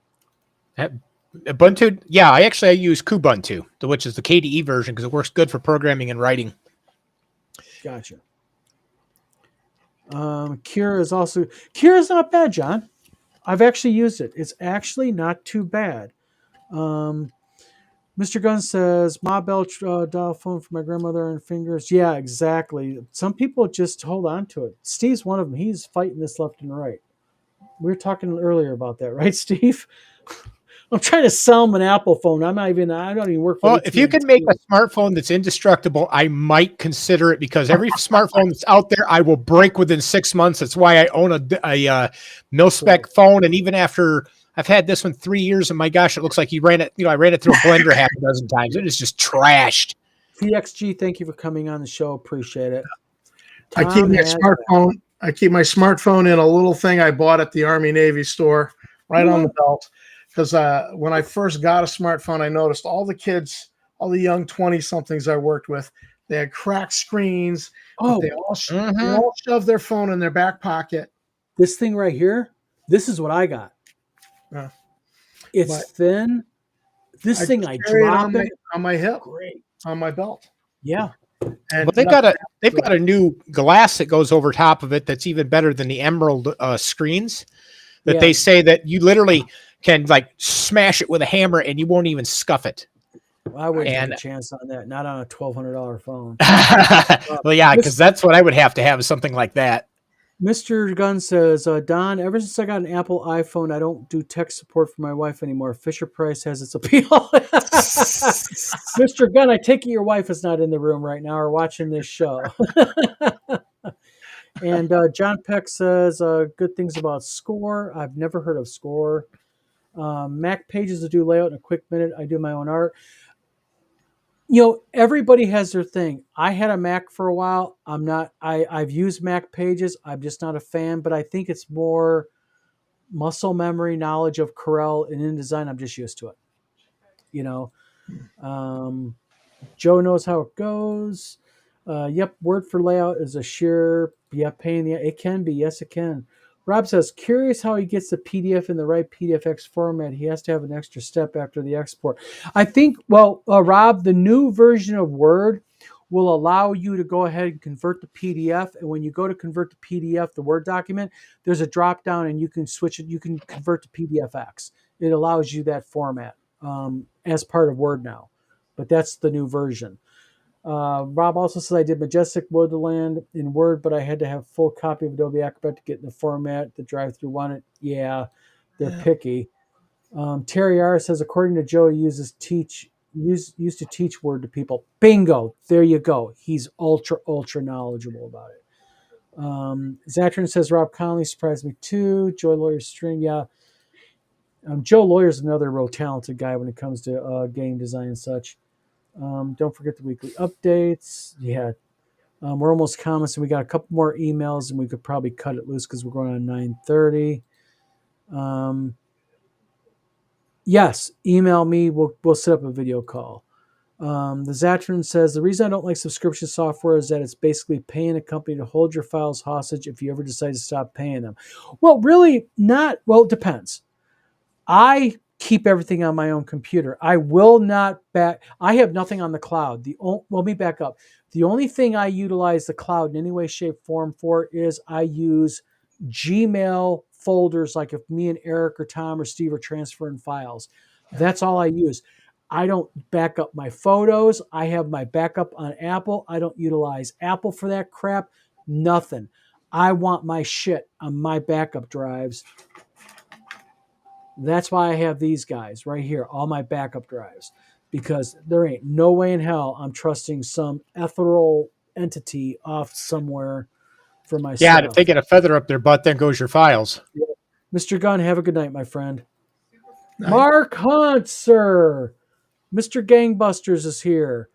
Ubuntu? Yeah, I use Kubuntu, which is the KDE version because it works good for programming and writing. Gotcha. Cure is not bad, John. I've actually used it. It's actually not too bad. Mr. Gunn says, Ma Bell dial phone for my grandmother and fingers. Yeah, exactly. Some people just hold on to it. Steve's one of them. He's fighting this left and right. We were talking earlier about that, right, Steve? I'm trying to sell him an Apple phone. I don't even work for if you can make a smartphone that's indestructible, I might consider it because every smartphone that's out there, I will break within 6 months. That's why I own a mil-spec phone. And even after I've had this one 3 years, and my gosh, it looks like I ran it through a blender half a dozen times. It is just trashed. TXG, thank you for coming on the show. Appreciate it. I keep my smartphone in a little thing I bought at the Army Navy store right on the belt. Because when I first got a smartphone, I noticed all the kids, all the young 20-somethings I worked with, they had cracked screens. They all shoved their phone in their back pocket. This thing right here, this is what I got. It's thin. This thing I drop it on my hip, great on my belt. Yeah. And they've got a new glass that goes over top of it that's even better than the Emerald screens. That they say that you literally can like smash it with a hammer and you won't even scuff it. Well, I wouldn't take a chance on that. Not on a $1,200 phone. Well, yeah, because that's what I would have to have, is something like that. Mr. Gunn says, Don, ever since I got an Apple iPhone, I don't do tech support for my wife anymore. Fisher Price has its appeal. Mr. Gunn, I take it your wife is not in the room right now or watching this show. And John Peck says, good things about Score. I've never heard of Score. Mac Pages will do layout in a quick minute. I do my own art. Everybody has their thing. I had a Mac for a while. I've used Mac Pages. I'm just not a fan, but I think it's more muscle memory, knowledge of Corel and InDesign. I'm just used to it. Joe knows how it goes. Yep. Word for layout is a sheer, pain in the, it can be. Yes, it can. Rob says, curious how he gets the PDF in the right PDFX format. He has to have an extra step after the export. I think, Rob, the new version of Word will allow you to go ahead and convert to PDF. And when you go to convert to PDF, the Word document, there's a drop down and you can switch it. You can convert to PDFX. It allows you that format as part of Word now. But that's the new version. Rob also says I did Majestic Woodland in Word, but I had to have full copy of Adobe Acrobat to get in the format the drive-through wanted. Yeah, they're picky. Terry R says, according to Joe, he used to teach Word to people. Bingo. There you go. He's ultra knowledgeable about it. Zatrin says, Rob Connolly surprised me too. Joe Lawyer's stream. Yeah. Joe Lawyer's another real talented guy when it comes to game design and such. Don't forget the weekly updates. Yeah. We're almost comments, and we got a couple more emails, and we could probably cut it loose because we're going on 9:30. Yes, email me. We'll set up a video call. The Zatrin says, the reason I don't like subscription software is that it's basically paying a company to hold your files hostage if you ever decide to stop paying them. Well, really not. Well, it depends. I keep everything on my own computer. I will not I have nothing on the cloud. Let me back up. The only thing I utilize the cloud in any way, shape, form for is I use Gmail folders, like if me and Eric or Tom or Steve are transferring files. That's all I use. I don't back up my photos. I have my backup on Apple. I don't utilize Apple for that crap. Nothing. I want my shit on my backup drives. That's why I have these guys right here, all my backup drives, because there ain't no way in hell I'm trusting some ethereal entity off somewhere for my Yeah, and stuff. if they get a feather up their butt, then goes your files. Mr. Gunn, have a good night, my friend. Night. Mark Hunt, sir. Mr. Gangbusters is here.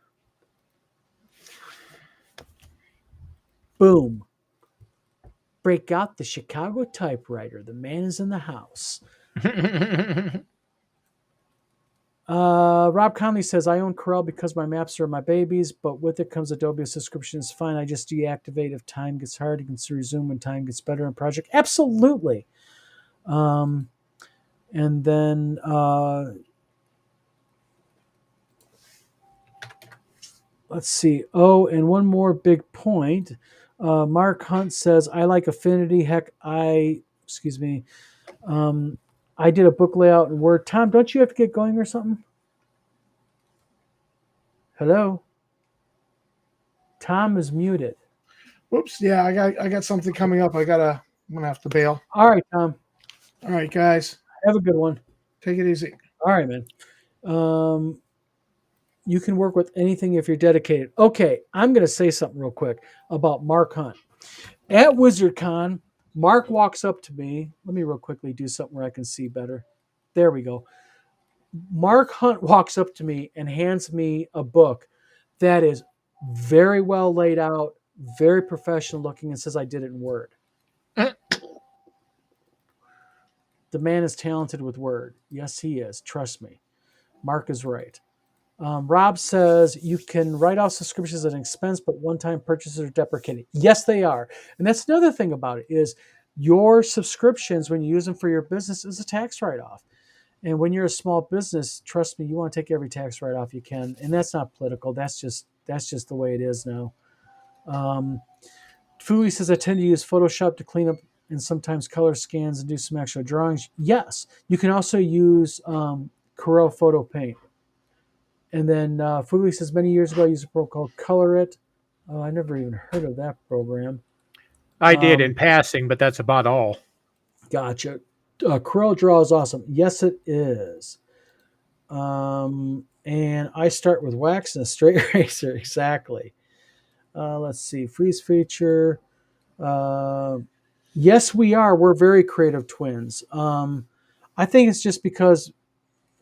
Boom. Break out the Chicago typewriter. The man is in the house. Rob Conley says, I own Corel because my maps are my babies, but with it comes Adobe subscription. It's fine. I just deactivate if time gets hard. You can resume when time gets better in project. Absolutely. And then let's see. Oh, and one more big point. Mark Hunt says, I like Affinity. Heck, I did a book layout in Word. Tom, don't you have to get going or something? Hello? Tom is muted. Whoops. Yeah, I got something coming up. I'm gonna have to bail. All right, Tom. All right, guys. Have a good one. Take it easy. All right, man. You can work with anything if you're dedicated. Okay, I'm going to say something real quick about Mark Hunt. At WizardCon, Mark walks up to me. Let me real quickly do something where I can see better. There we go. Mark Hunt walks up to me and hands me a book that is very well laid out, very professional looking, and says I did it in Word. The man is talented with Word. Yes, he is. Trust me. Mark is right. Rob says you can write off subscriptions at an expense, but one-time purchases are deprecated. Yes, they are. And that's another thing about it is your subscriptions, when you use them for your business, is a tax write-off. And when you're a small business, trust me, you want to take every tax write-off you can. And that's not political. That's just the way it is now. Fooey says I tend to use Photoshop to clean up and sometimes color scans and do some extra drawings. Yes, you can also use Corel Photo Paint. And then Fugly says, many years ago, I used a program called Color It. Oh, I never even heard of that program. I did in passing, but that's about all. Gotcha. Corel Draw is awesome. Yes, it is. And I start with wax and a straight eraser. Exactly. Let's see. Freeze feature. Yes, we are. We're very creative twins. I think it's just because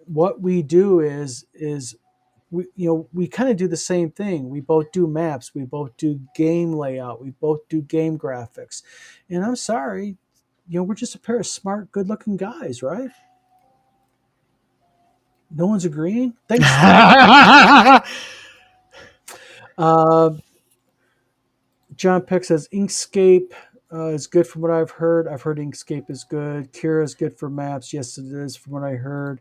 what we do is we kind of do the same thing. We both do maps. We both do game layout. We both do game graphics. And I'm sorry, we're just a pair of smart, good-looking guys, right? No one's agreeing? Thanks. John Peck says Inkscape is good from what I've heard. I've heard Inkscape is good. Kira is good for maps. Yes, it is from what I heard.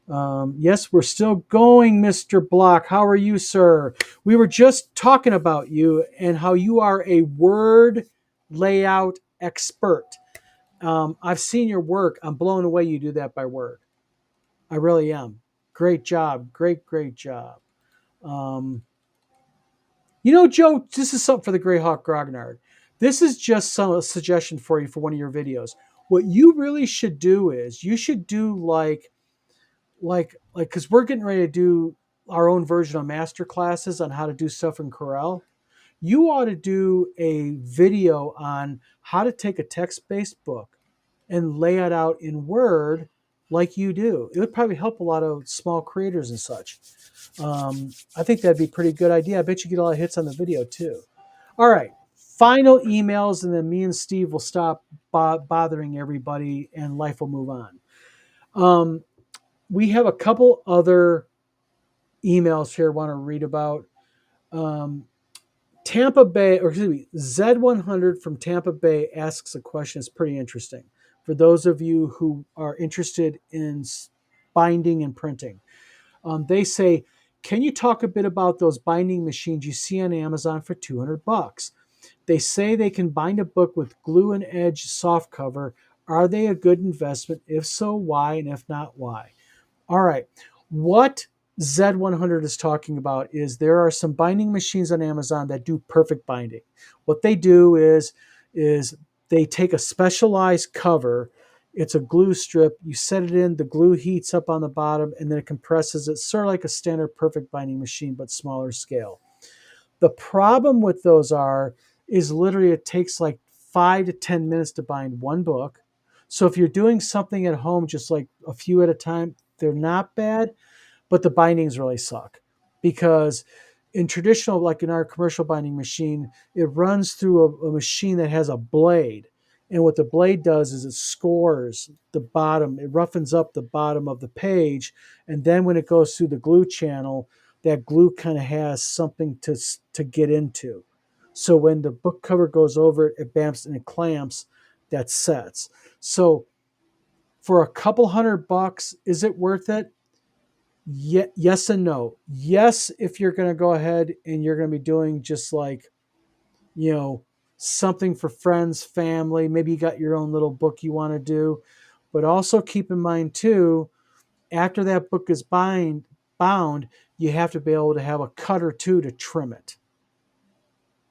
Yes, we're still going, Mr. Block. How are you, sir? We were just talking about you and how you are a word layout expert. I've seen your work. I'm blown away you do that by word. I really am. Great job. Great job. Um, Joe, this is something for the Greyhawk Grognard. This is just a suggestion for you for one of your videos. What you really should do is you should do like because we're getting ready to do our own version of master classes on how to do stuff in Corel. You ought to do a video on how to take a text-based book and lay it out in Word like you do. It would probably help a lot of small creators and such. I think that'd be a pretty good idea. I bet you get a lot of hits on the video too. All right, final emails, and then me and Steve will stop bothering everybody, and life will move on. We have a couple other emails here I want to read about. Tampa Bay, or excuse me, Z100 from Tampa Bay asks a question that's pretty interesting for those of you who are interested in binding and printing. They say, can you talk a bit about those binding machines you see on Amazon for $200? They say they can bind a book with glue and edge soft cover. Are they a good investment? If so, why? And if not, why? All right. What Z100 is talking about is there are some binding machines on Amazon that do perfect binding. What they do is they take a specialized cover. It's a glue strip. You set it in, the glue heats up on the bottom, and then it compresses it, sort of like a standard perfect binding machine, but smaller scale. The problem with those is literally it takes like 5 to 10 minutes to bind one book. So if you're doing something at home, just like a few at a time, they're not bad, but the bindings really suck because in traditional, like in our commercial binding machine, it runs through a machine that has a blade. And what the blade does is it scores the bottom, it roughens up the bottom of the page. And then when it goes through the glue channel, that glue kind of has something to get into. So when the book cover goes over it, it bamps and it clamps, that sets. So for a couple $100, is it worth it? Yes and no. Yes, if you're going to go ahead and you're going to be doing just like, something for friends, family, maybe you got your own little book you want to do. But also keep in mind too, after that book is bound, you have to be able to have a cutter too to trim it.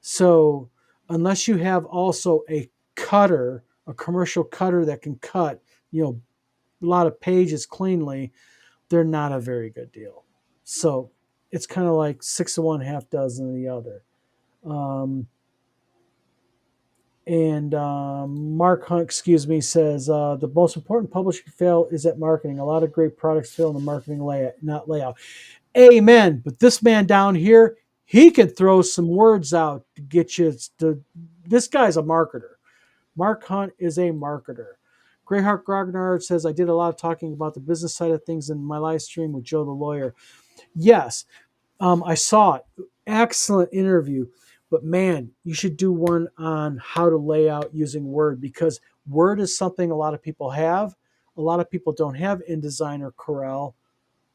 So unless you have also a cutter, a commercial cutter that can cut, a lot of pages cleanly, they're not a very good deal. So it's kind of like 6 of one, half dozen of the other. Mark Hunt, says the most important publishing fail is at marketing. A lot of great products fail in the marketing layout, not layout. Amen. But this man down here, he can throw some words out to get you. This guy's a marketer. Mark Hunt is a marketer. Greyhawk Grognard says, I did a lot of talking about the business side of things in my live stream with Joe the Lawyer. Yes, I saw it. Excellent interview. But man, you should do one on how to lay out using Word, because Word is something a lot of people have. A lot of people don't have InDesign or Corel.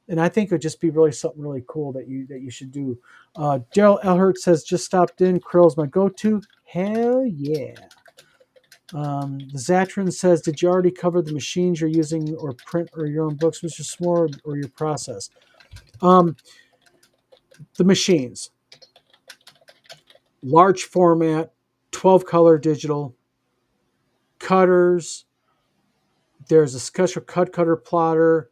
And I think it would just be really something really cool that you should do. Daryl Elhert says, just stopped in. Corel's my go-to. Hell yeah. The Zatrin says, did you already cover the machines you're using or print or your own books, Mr. S'more, or your process? The machines. Large format, 12 color digital, cutters. There's a special cut cutter plotter.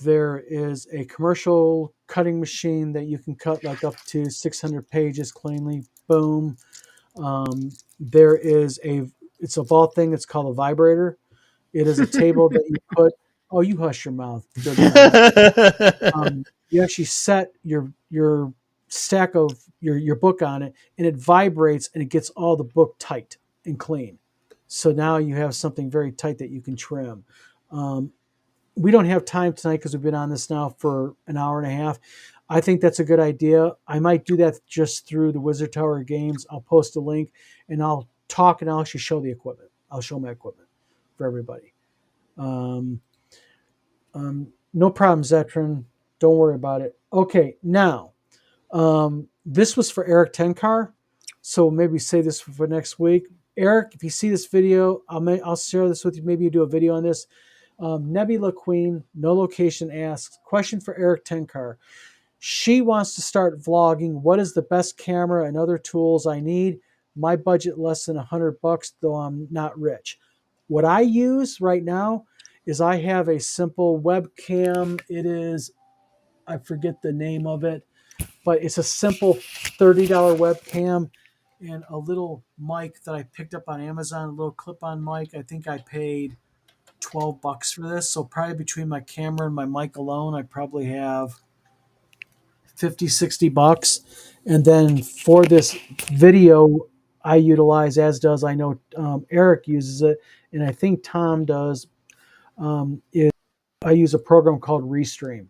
There is a commercial cutting machine that you can cut like up to 600 pages cleanly. Boom. There is it's a vault thing. It's called a vibrator. It is a table that you put. Oh, you hush your mouth. You actually set your stack of your book on it, and it vibrates and it gets all the book tight and clean. So now you have something very tight that you can trim. We don't have time tonight because we've been on this now for an hour and a half. I think that's a good idea. I might do that just through the Wizard Tower Games. I'll post a link and I'll talk and I'll actually show the equipment. I'll show my equipment for everybody. No problem, Zetron. Don't worry about it. Okay, now, this was for Eric Tenkar, so maybe say this for next week. Eric, if you see this video, I'll share this with you. Maybe you do a video on this. Nebula Queen, no location asks, question for Eric Tenkar. She wants to start vlogging. What is the best camera and other tools I need? My budget less than $100, though I'm not rich. What I use right now is I have a simple webcam. It is, I forget the name of it, but it's a simple $30 webcam and a little mic that I picked up on Amazon, a little clip-on mic. I think I paid $12 for this. So probably between my camera and my mic alone, I probably have 50, $60. And then for this video, I utilize, as does, I know Eric uses it, and I think Tom does, is I use a program called Restream.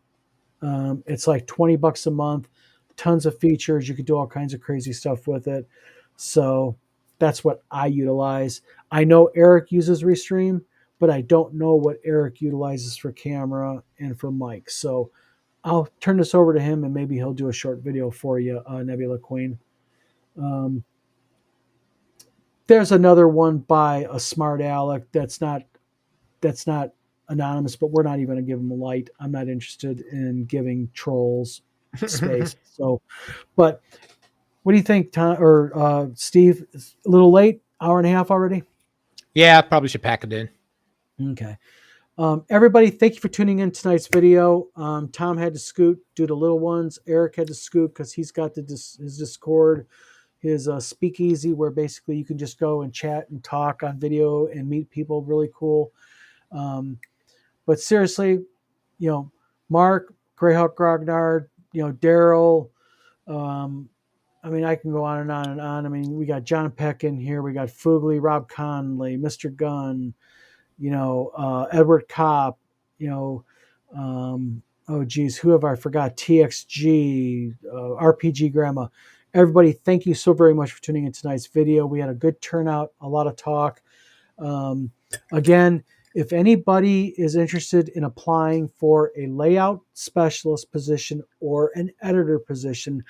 It's like $20 a month, tons of features. You could do all kinds of crazy stuff with it. So that's what I utilize. I know Eric uses Restream, but I don't know what Eric utilizes for camera and for mic. So I'll turn this over to him and maybe he'll do a short video for you, Nebula Queen. There's another one by a smart aleck that's not anonymous, but we're not even going to give them a light. I'm not interested in giving trolls space. So, but what do you think, Tom or Steve? It's a little late, hour and a half already. Yeah, probably should pack it in. Okay. Everybody, thank you for tuning in tonight's video. Tom had to scoot due to little ones. Eric had to scoot because he's got his Discord, his speakeasy, where basically you can just go and chat and talk on video and meet people. Really cool. But seriously, Mark, Greyhawk Grognard, Daryl. I mean, I can go on and on and on. I mean, we got John Peck in here. We got Fugly, Rob Conley, Mr. Gunn, Edward Kopp, oh geez, who have I forgot? TXG, RPG Grandma. Everybody, thank you so very much for tuning in tonight's video. We had a good turnout, a lot of talk. Again, if anybody is interested in applying for a layout specialist position or an editor position,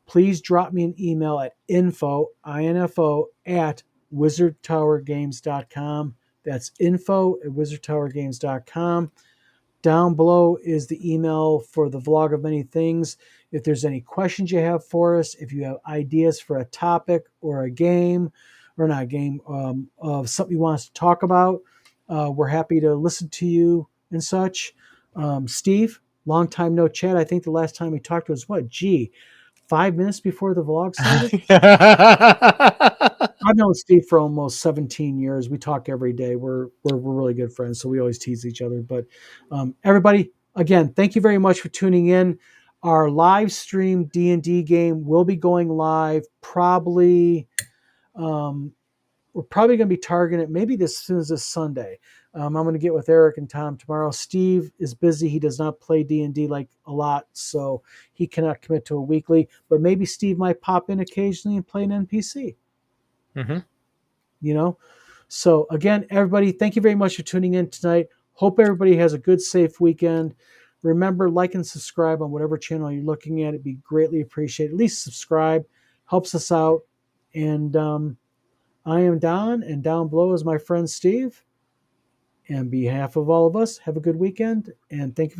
please drop me an email at info at wizardtowergames.com. That's info at wizardtowergames.com. Down below is the email for the Vlog of Many Things. If there's any questions you have for us, if you have ideas for a topic or a game, or not a game, of something you want us to talk about, we're happy to listen to you and such. Steve, long time no chat. I think the last time we talked was 5 minutes before the vlog started? I've known Steve for almost 17 years. We talk every day. We're really good friends, so we always tease each other. But everybody, again, thank you very much for tuning in. Our live stream D&D game will be going live probably. We're probably going to be targeting it maybe as soon as this Sunday. I'm going to get with Eric and Tom tomorrow. Steve is busy. He does not play D&D like a lot, so he cannot commit to a weekly. But maybe Steve might pop in occasionally and play an NPC. Mm-hmm. So again, everybody, thank you very much for tuning in tonight. Hope everybody has a good, safe weekend. Remember, like and subscribe on whatever channel you're looking at. It'd be greatly appreciated. At least subscribe. Helps us out. And I am Don, and down below is my friend Steve. On behalf of all of us, have a good weekend, and thank you.